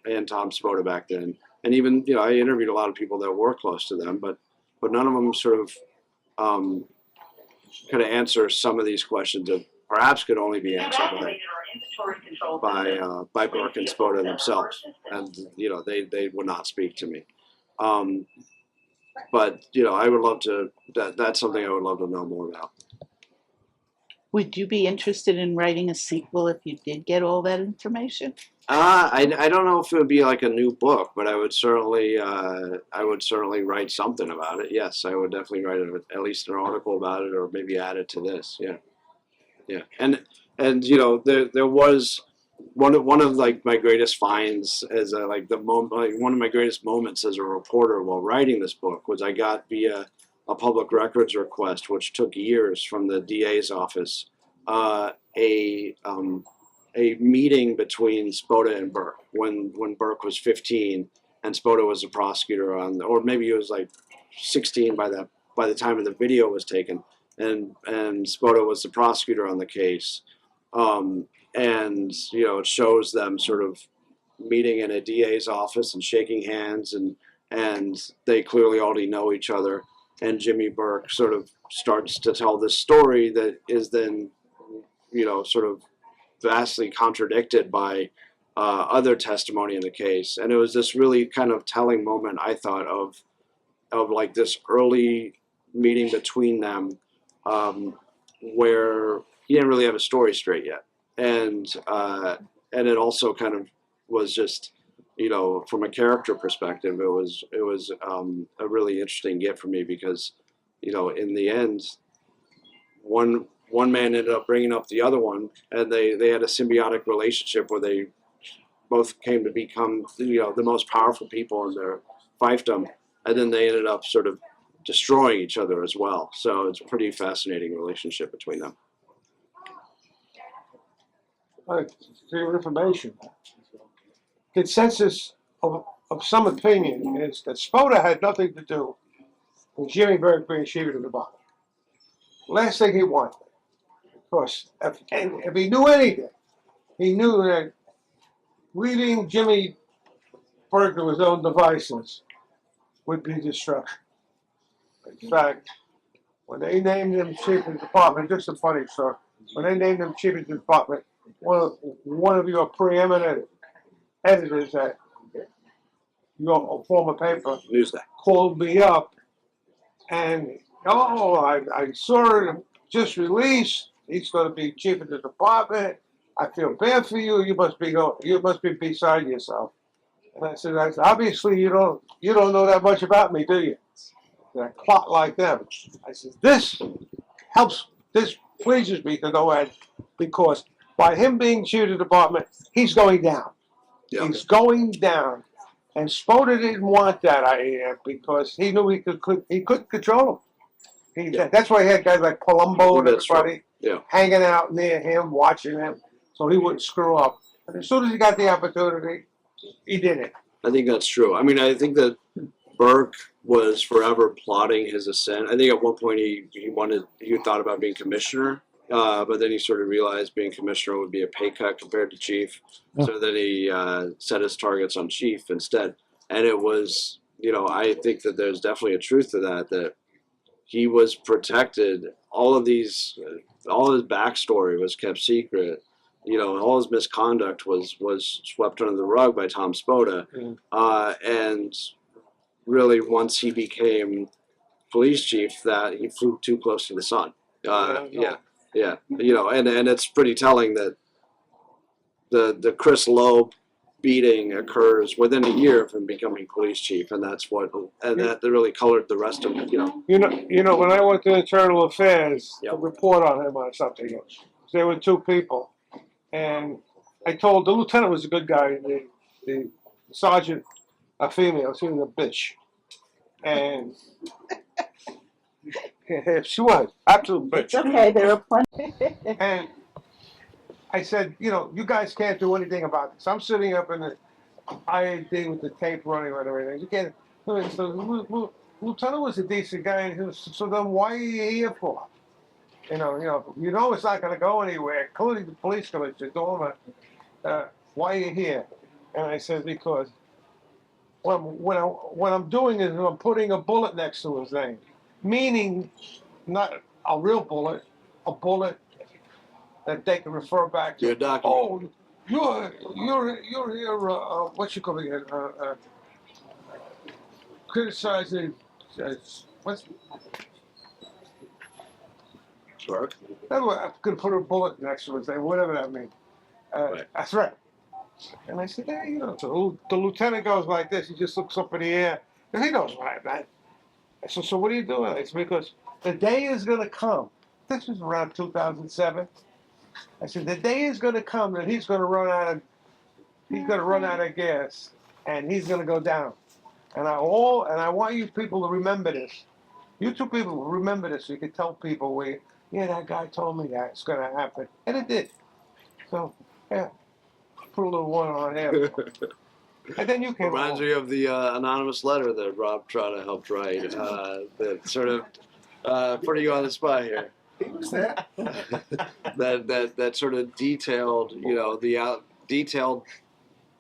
and Tom Spoda back then. And even I interviewed a lot of people that were close to them, but none of them sort of could answer some of these questions that perhaps could only be answered by Burke and Spoda themselves, and they would not speak to me. But I would love to. That's something I would love to know more about. Would you be interested in writing a sequel if you did get all that information? I don't know if it would be like a new book, but I would certainly write something about it. Yes, I would definitely write at least an article about it, or maybe add it to this. Yeah. And there was one of like my greatest finds as one of my greatest moments as a reporter while writing this book was I got via a public records request, which took years from the DA's office, a meeting between Spoda and Burke when Burke was 15 and Spoda was a prosecutor or maybe he was like 16 by the time of the video was taken, and Spoda was the prosecutor on the case, and it shows them sort of meeting in a DA's office and shaking hands, and they clearly already know each other, and Jimmy Burke sort of starts to tell this story that is then sort of vastly contradicted by other testimony in the case. And it was this really kind of telling moment, I thought, of like this early meeting between them, where he didn't really have a story straight yet, and it also kind of was just from a character perspective, it was a really interesting get for me, because in the end, one man ended up bringing up the other one, and they had a symbiotic relationship where they both came to become the most powerful people in their fiefdom, and then they ended up sort of destroying each other as well. So it's a pretty fascinating relationship between them. For your information, consensus of some opinion is that Spoda had nothing to do with Jimmy Burke being chief of the bar. Last thing he wanted. Of course, if he knew anything, he knew that leaving Jimmy Burke to his own devices would be destruction. In fact, when they named him chief of the department, just a funny story, when they named him chief of the department, one of your preeminent editors at your former paper Newsday called me up, and I saw him just released. He's going to be chief of the department. I feel bad for you. You must be beside yourself. And I said, obviously you don't know that much about me, do you? I plot like them. I said, this pleases me to go ahead, because by him being chief of the department, he's going down. Yeah. He's going down. And Spoda didn't want that idea because he knew he couldn't control him. Yeah. That's why he had guys like Palumbo and That's right. everybody Yeah. hanging out near him, watching him, so he wouldn't screw up. And as soon as he got the opportunity, he did it. I think that's true. I mean, I think that Burke was forever plotting his ascent. I think at one point he thought about being commissioner, but then he sort of realized being commissioner would be a pay cut compared to chief. So then he set his targets on chief instead. And it was, I think that there's definitely a truth to that, that he was protected. All his backstory was kept secret. All his misconduct was swept under the rug by Tom Spoda. And really, once he became police chief, that he flew too close to the sun. Yeah. And it's pretty telling that the Chris Loeb beating occurs within a year of him becoming police chief, and that really colored the rest of it. When I went to Internal Affairs Yep. to report on him on something, there were two people, and I told the lieutenant was a good guy, the sergeant, a female, she was a bitch, and she was absolute bitch. It's okay, there are plenty. And I said, you guys can't do anything about this. I'm sitting up in the IAD with the tape running and everything. You can't. So Lieutenant was a decent guy, and he was, so then why are you here for? You know it's not going to go anywhere, including the police commissioner. Why are you here? And I said, because what I'm doing is I'm putting a bullet next to his name, meaning not a real bullet, a bullet that they can refer back to. Your document. Oh, you're here. What you call it? Criticizing. What's? Burke. Anyway, I'm gonna put a bullet next to his name, whatever that means. Right. That's right. And I said, hey, so the lieutenant goes like this. He just looks up in the air. And he knows what I meant. I said, so what are you doing? It's because the day is gonna come. This was around 2007. I said, the day is gonna come that he's gonna run out of gas, and he's gonna go down. And I want you people to remember this. You two people remember this, so you can tell people that guy told me that it's gonna happen, and it did. So yeah, put a little one on him. And then you came Reminds me of the anonymous letter that Rob Trotta helped write. That sort of putting you on the spot here. He was there. that sort of detailed, detailed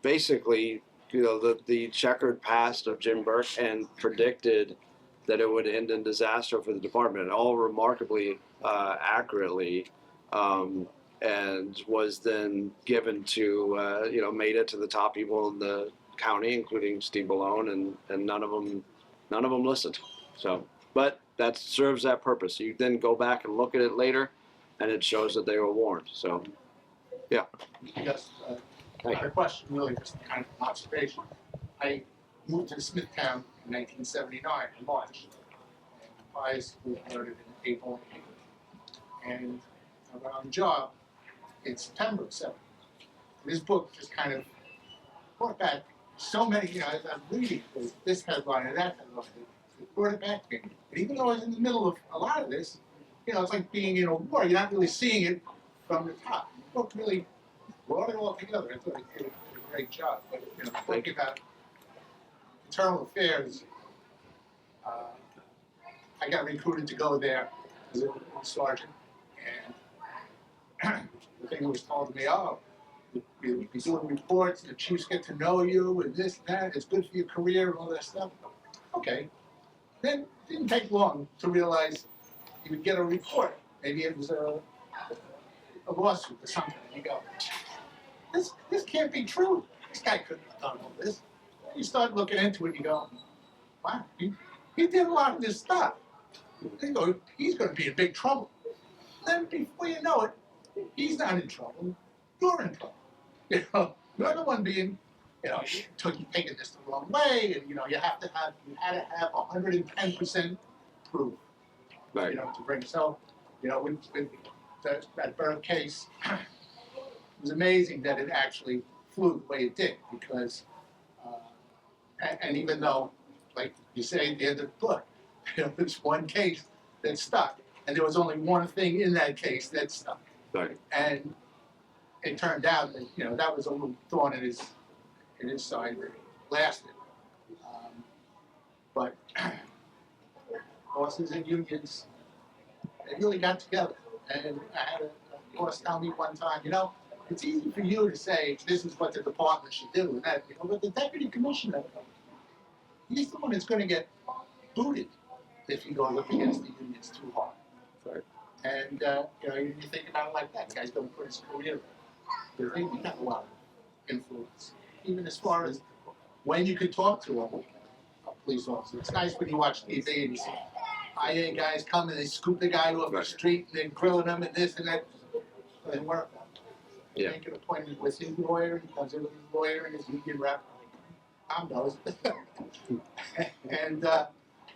basically, the checkered past of Jim Burke and predicted that it would end in disaster for the department, all remarkably accurately, and was then given to, made it to the top people in the county, including Steve Malone, and none of them listened. So, but that serves that purpose. You then go back and look at it later, and it shows that they were warned. So, yeah. Yes, not a question, really, just kind of an observation. I moved to Smithtown in 1979 in March, and Pius was murdered in April, and I went on the job in September of '70. This book just kind of brought back so many, as I'm reading this headline and that headline, it brought it back to me. And even though I was in the middle of a lot of this, it's like being in a war. You're not really seeing it from the top. The book really brought it all together. I thought it did a great job. But, thinking about internal affairs, I got recruited to go there as a sergeant. And the thing that was told to me, you'll be doing reports, the chiefs get to know you, and this, that, it's good for your career, and all that stuff. Okay. Then it didn't take long to realize you would get a report. Maybe it was a lawsuit or something. And you go, this can't be true. This guy couldn't have done all this. You start looking into it, and you go, wow, he did a lot of this stuff. You go, he's going to be in big trouble. Then before you know it, he's not in trouble. You're in trouble. You're the one being, you're taking this the wrong way, and you had to have 110% proof, Right. To bring. So, with that Burke case, it was amazing that it actually flew the way it did, because And even though, like you say at the end of the book, there was one case that stuck, and there was only one thing in that case that stuck. Right. And it turned out that, that was a little thorn in his side that lasted. But bosses and unions, they really got together. And I had a boss tell me one time, it's easy for you to say this is what the department should do, and that, but the deputy commissioner, he's the one that's going to get booted if you go up against the unions too hard. Right. And you think about it like that. The guy's going to put his career in. Because they got a lot of influence, even as far as when you could talk to a police officer. It's nice when you watch TV and you see IA guys come and they scoop the guy off the street and they're grilling him and this and that. It doesn't work. Yeah. Make an appointment with his lawyer. He comes in with his lawyer and his union rep. Tom knows. And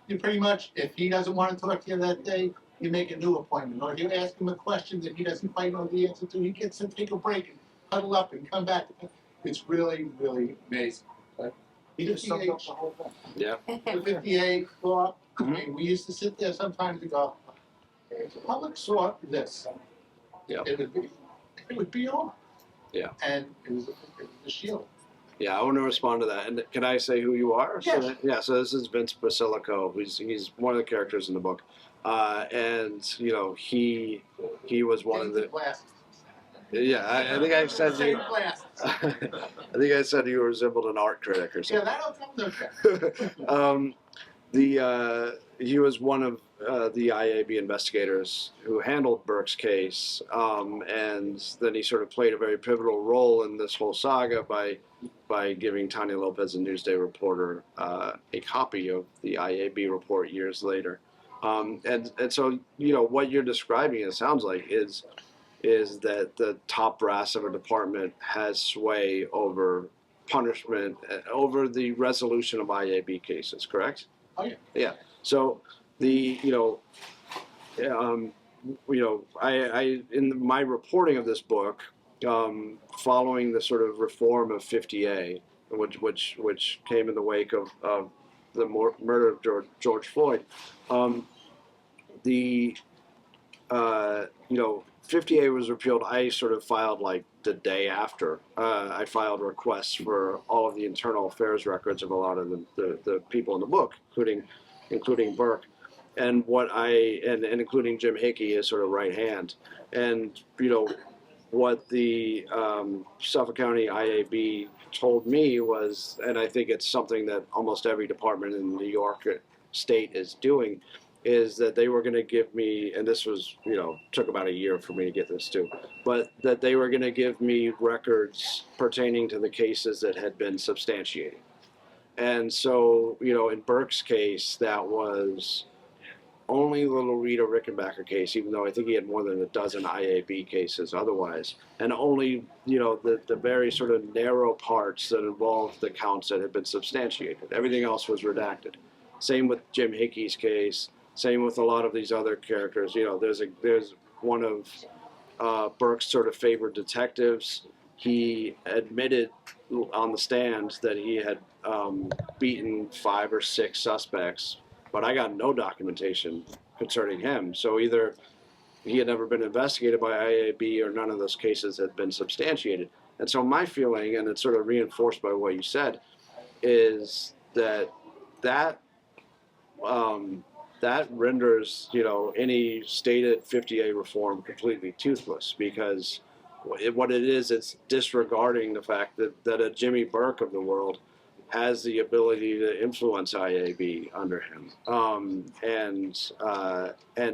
you pretty much, if he doesn't want to talk to you that day, you make a new appointment. Or if you ask him a question that he doesn't quite know the answer to, he gets to take a break and huddle up and come back. It's really, really amazing. But He just summed up the whole thing. Yeah. the 58 law, I mean, we used to sit there sometimes and go, if the public saw this, Yeah. it would be on. Yeah. And it was a shield. Yeah, I want to respond to that. And can I say who you are? Yes. So this is Vince Basilico. He's one of the characters in the book. And he was one of the. Glasses. Yeah, I think I said Same you. glasses. I think I said you resembled an art critic or Yeah, something. that'll come to He was one of the IAB investigators who handled Burke's case, and then he sort of played a very pivotal role in this whole saga by giving Tanya Lopez, a Newsday reporter, a copy of the IAB report years later. And so what you're describing, it sounds like, is that the top brass of a department has sway over punishment, over the resolution of IAB cases, correct? Oh, yeah. Yeah. So I in my reporting of this book, following the sort of reform of 50A, which came in the wake of the murder of George Floyd, 50A was repealed. I sort of filed like the day after. I filed requests for all of the internal affairs records of a lot of the people in the book, including Burke, and and including Jim Hickey, his sort of right hand. And what the Suffolk County IAB told me was, and I think it's something that almost every department in New York State is doing, is that they were going to give me, and this was, took about a year for me to get this too, but that they were going to give me records pertaining to the cases that had been substantiated. And so, in Burke's case, that was only the Little Rita Rickenbacker case, even though I think he had more than a dozen IAB cases otherwise, and only, the very sort of narrow parts that involved the counts that had been substantiated. Everything else was redacted. Same with Jim Hickey's case. Same with a lot of these other characters. There's one of Burke's sort of favorite detectives. He admitted on the stand that he had beaten 5 or 6 suspects, but I got no documentation concerning him. So either he had never been investigated by IAB or none of those cases had been substantiated. And so my feeling, and it's sort of reinforced by what you said, is that renders any stated 50A reform completely toothless, because what it is, it's disregarding the fact that a Jimmy Burke of the world has the ability to influence IAB under him, and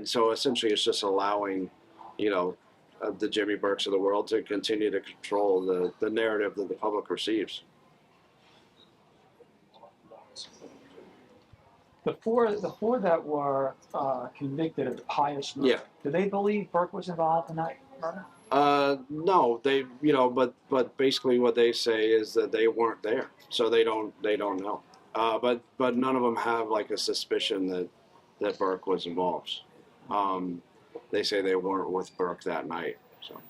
so essentially it's just allowing the Jimmy Burkes of the world to continue to control the narrative that the public receives. The four that were convicted of the pious murder, Yeah. do they believe Burke was involved in that murder? No, they, but basically what they say is that they weren't there, so they don't know. But none of them have like a suspicion that Burke was involved. They say they weren't with Burke that night, so.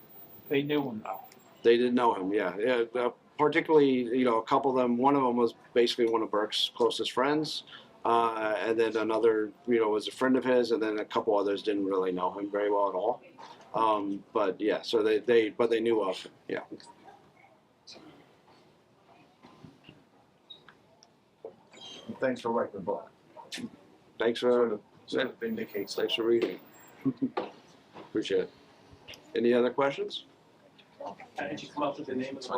They knew him though. They did know him, yeah. particularly, a couple of them. One of them was basically one of Burke's closest friends, and then another, was a friend of his, and then a couple others didn't really know him very well at all. But yeah, so they knew of him. Yeah. Thanks for writing the book. Thanks for Sort of vindicates. thanks for reading. Appreciate it. Any other questions? How did you come up with the name of the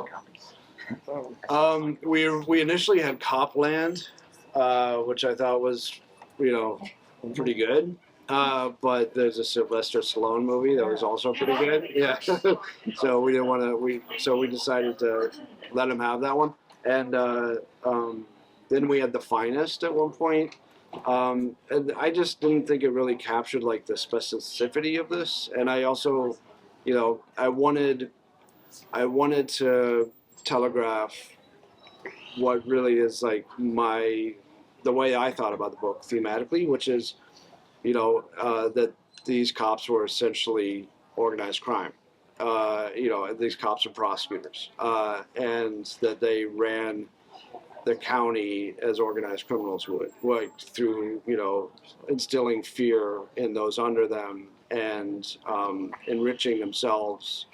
book? We initially had Copland, which I thought was, pretty good. But there's a Sylvester Stallone movie that was also pretty good. Yeah. So we didn't want to. So we decided to let him have that one. And then we had The Finest at one point. And I just didn't think it really captured like the specificity of this. And I also, I wanted to telegraph what really is like the way I thought about the book thematically, which is, that these cops were essentially organized crime. These cops are prosecutors, and that they ran the county as organized criminals would, like through, instilling fear in those under them and enriching themselves.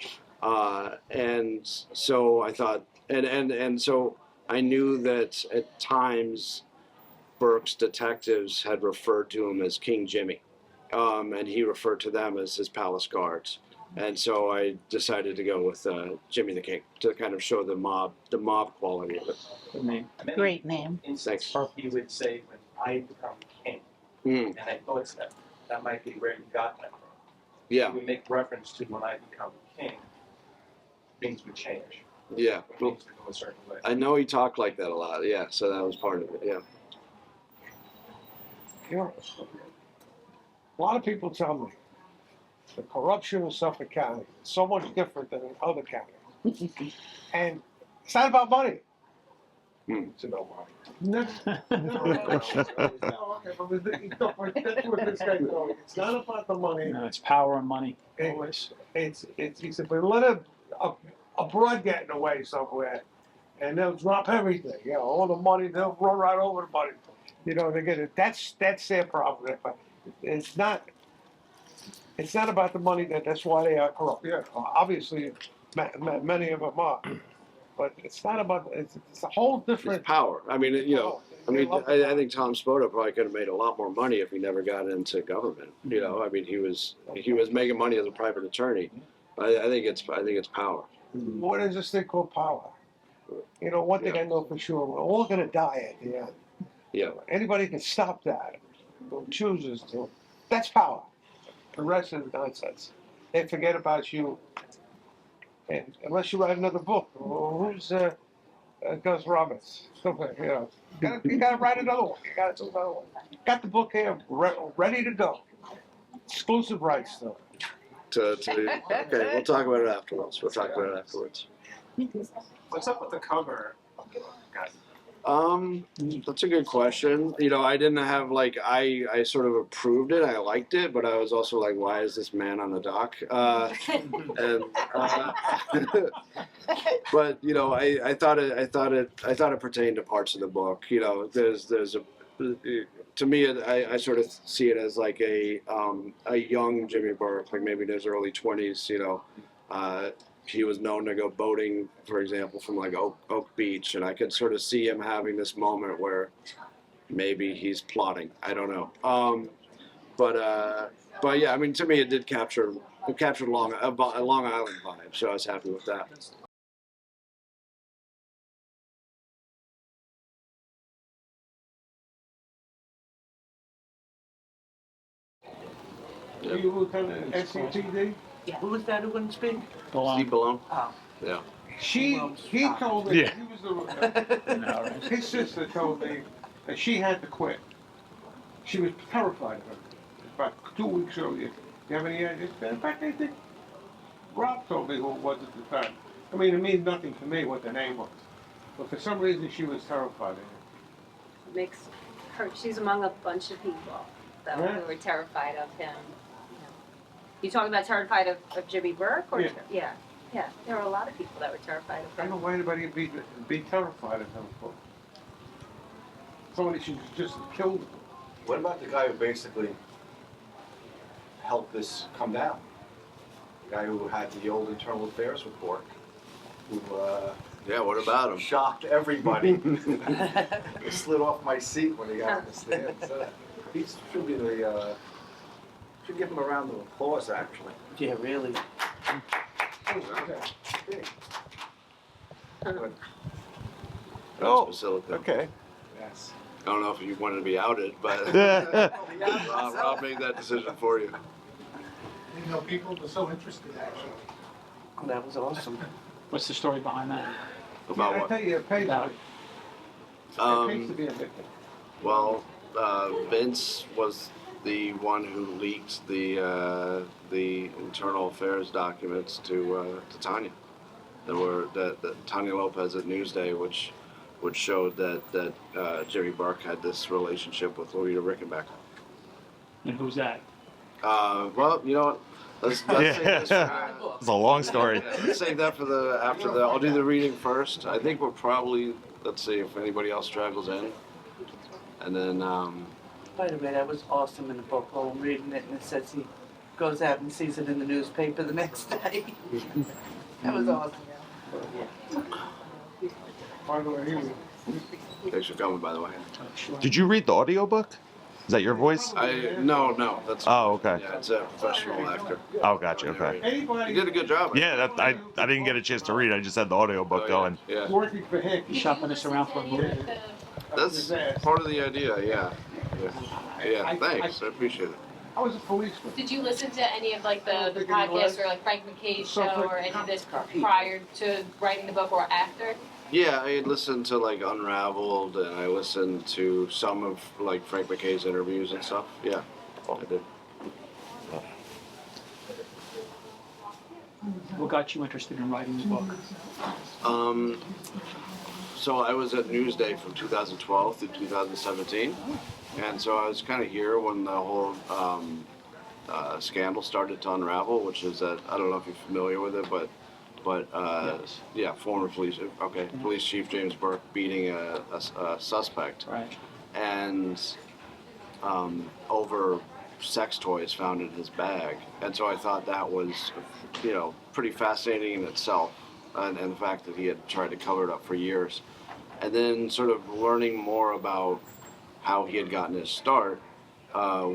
And so I thought, and so I knew that at times Burke's detectives had referred to him as King Jimmy, and he referred to them as his palace guards. And so I decided to go with Jimmy the King to kind of show the mob quality of it. Good name. Great name. Instance, he would say, when I become king. Mm. And I thought that might be where you got that from. Yeah, We make reference to when I become king, things would change. yeah. Well, Things would go a certain way. I know he talked like that a lot. Yeah, so that was part of it. Yeah. A lot of people tell me the corruption in Suffolk County is so much different than in other counties. And it's not about money. It's about money. That's what this guy's going. It's not about the money. No, it's power and money. It's he said, but let a broad get in the way somewhere, and they'll drop everything. All the money, they'll run right over the money. They get it. That's their problem. But it's not about the money. That's why they are corrupt. Yeah, obviously, many of them are. But it's not about. It's a whole different. It's power. I mean, I think Tom Spoto probably could have made a lot more money if he never got into government. I mean, he was making money as a private attorney. I think it's power. What is this thing called power? One thing I know for sure, we're all going to die at the end. Yeah. Anybody can stop that, who chooses to. That's power. The rest is nonsense. They forget about you. And unless you write another book, who's Gus Roberts? You gotta write another one. You gotta do another one. Got the book here, ready to go. Exclusive rights, though. Okay, we'll talk about it afterwards. What's up with the cover? That's a good question. I didn't have I sort of approved it. I liked it, but I was also like, why is this man on the dock? But I thought it pertained to parts of the book. There's to me, I sort of see it as like a young Jimmy Burke, like maybe in his early 20s. He was known to go boating, for example, from like Oak Beach, and I could sort of see him having this moment where maybe he's plotting. I don't know. But yeah, I mean, to me, it did capture a Long Island vibe, so I was happy with that. Are you Lieutenant SCTD? Who was that who wouldn't speak? Belong. Steve Balone. Oh. Yeah. He told me, Yeah. he was the, his sister told me that she had to quit. She was terrified of it. About 2 weeks earlier. You have any idea? In fact, I think Rob told me who it was at the time. I mean, it means nothing to me what the name was. But for some reason, she was terrified of it. Makes her, she's among a bunch of people that Yeah. who were terrified of him. You talking about terrified of Jimmy Burke or Yeah. yeah. Yeah, there were a lot of people that were terrified of I don't him. know why anybody would be terrified of him for. Somebody should just have killed him. What about the guy who basically helped this come down? The guy who had the old internal affairs report, who Yeah, what about him? shocked everybody. He slid off my seat when he got on the stand. So he should be the, should give him a round of applause, actually. Yeah, really. Oh, Basilico. okay. Yes. I don't know if you wanted to be outed, but Rob made that decision for you. You know, people were so interested, actually. That was awesome. What's the story behind that? About I what? tell you, it pays, About it pays to Um, be a victim. well, Vince was the one who leaked the internal affairs documents to Tanya. There were that Tanya Lopez at Newsday, which showed that Jimmy Burke had this relationship with Louisa Rickenbacker. And who's that? Well, you know what? Let's save this for, It's a long story. let's save that for after the. I'll do the reading first. I think we're probably. Let's see if anybody else straggles in, and then. By the way, that was awesome in the book. Oh, I'm reading it, and it says he goes out and sees it in the newspaper the next day. That was awesome. By the way, Thanks for coming, by the way. Did you read the audiobook? Is that your voice? No, that's. Oh, okay. Yeah, it's a professional actor. Oh, gotcha. Okay. anybody. You did a good job. Yeah, I didn't get a chance to read. I just had the audiobook Oh, going. Yeah, Working for him. You shopping us around for a movie? that's part of the idea. Yeah. Thanks. I appreciate it. I was a policeman. Did you listen to any of like the think it was. podcasts or like Frank McKay's show Something or any of this cop- prior to writing the book or after? Yeah, I had listened to like Unraveled, and I listened to some of like Frank McKay's interviews and stuff. Yeah, I did. What got you interested in writing the book? So I was at Newsday from 2012 to 2017, and so I was kind of here when the whole scandal started to unravel, which is that I don't know if you're familiar with it, but Yes. yeah, former police chief James Burke beating a suspect, Right. and over sex toys found in his bag, and so I thought that was pretty fascinating in itself, and the fact that he had tried to cover it up for years, and then sort of learning more about how he had gotten his start,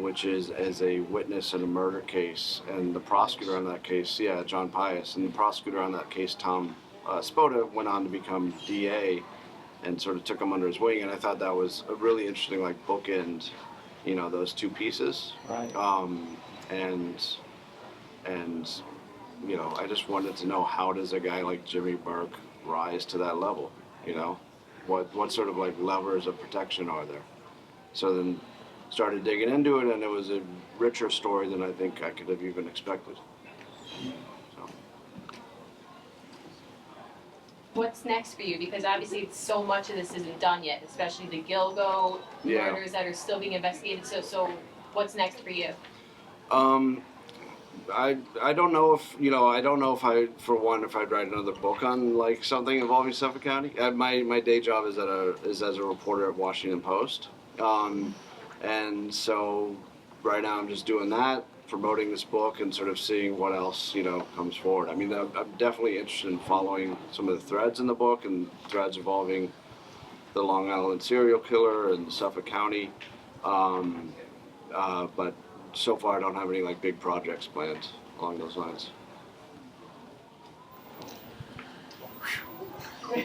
which is as a witness in a murder case, and the prosecutor on that case, John Pius, and the prosecutor on that case, Tom Spoda, went on to become DA, and sort of took him under his wing, and I thought that was a really interesting like bookend, those two pieces, Right. and I just wanted to know, how does a guy like Jimmy Burke rise to that level? What sort of like levers of protection are there? So then started digging into it, and it was a richer story than I think I could have even expected. So. What's next for you? Because obviously so much of this isn't done yet, especially the Gilgo Yeah. murders that are still being investigated. So what's next for you? I don't know if if I'd write another book on like something involving Suffolk County. My day job is as a reporter at Washington Post, and so right now I'm just doing that, promoting this book, and sort of seeing what else comes forward. I mean, I'm definitely interested in following some of the threads in the book and threads involving the Long Island serial killer and Suffolk County, but so far I don't have any like big projects planned along those lines. Do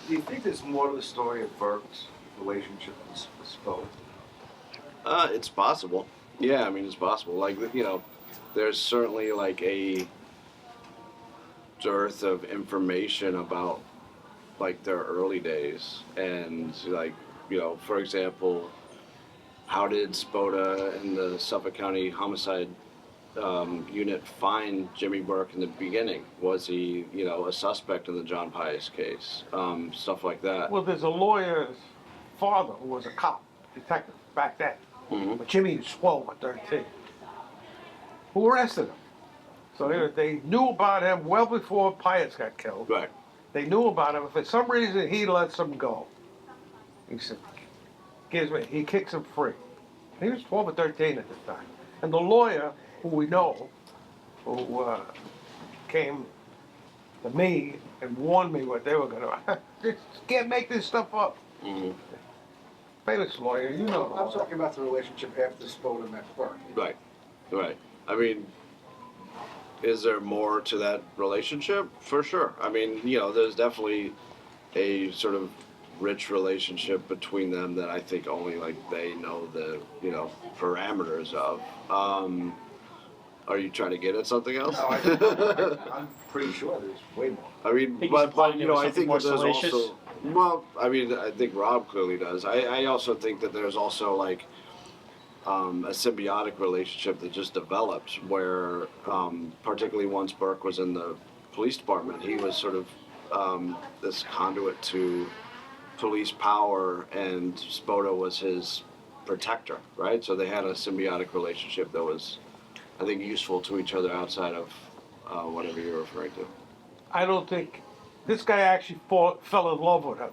you think there's more to the story of Burke's relationship with Spoda? It's possible. Yeah, I mean, it's possible. Like, there's certainly like a dearth of information about like their early days, and like, for example, how did Spoda and the Suffolk County Homicide Unit find Jimmy Burke in the beginning? Was he, a suspect in the John Pius case? Stuff like that. Well, there's a lawyer's father who was a cop, detective, back then. Mhm. But Jimmy was 12 or 13. Who arrested him? So they knew about him well before Pius got killed. Right. They knew about him. For some reason, he lets them go. He said, he kicks him free. He was 12 or 13 at the time. And the lawyer, who we know, who came to me and warned me what they were going to do. Can't make this stuff up. Mm-hmm. Famous lawyer, you know. I'm talking about the relationship after Spoda met Burke. Right. Right. I mean, is there more to that relationship? For sure. I mean, there's definitely a sort of rich relationship between them that I think only like they know the parameters of. Are you trying to get at something else? No, I'm pretty sure there's way more. I mean, Think he's but implying there was I something think more that there's salacious? also. Well, I mean, I think Rob clearly does. I also think that there's also like a symbiotic relationship that just develops where, particularly once Burke was in the police department, he was sort of this conduit to police power, and Spoda was his protector, right? So they had a symbiotic relationship that was, I think, useful to each other outside of whatever you're referring to. I don't think this guy actually fell in love with him.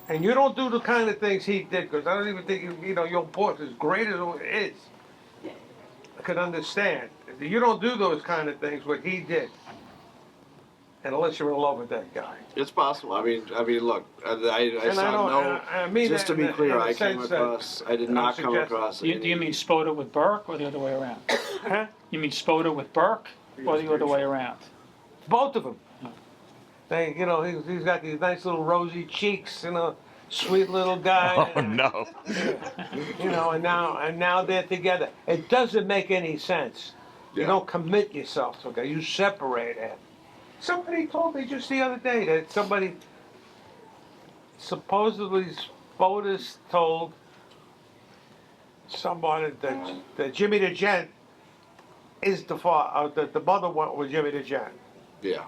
And you don't do the kind of things he did, because I don't even think, your boss, as great as it is, I could understand. You don't do those kind of things, what he did. And unless you're in love with that guy. It's possible. I mean, look, I saw no. I mean just to be in clear, the I came sense that across. I did not come suggesting- across. Do you mean Spoda with Burke or the other way around? Huh? You mean Spoda with Burke or the other way around? Both of them. They, he's got these nice little rosy cheeks, sweet little guy. Oh no. And now they're together. It doesn't make any sense. You don't commit yourself to it. You separate it. Somebody told me just the other day that somebody supposedly Spoda told somebody that Jimmy the Gent is the father. That the mother went with Jimmy the Gent. Yeah.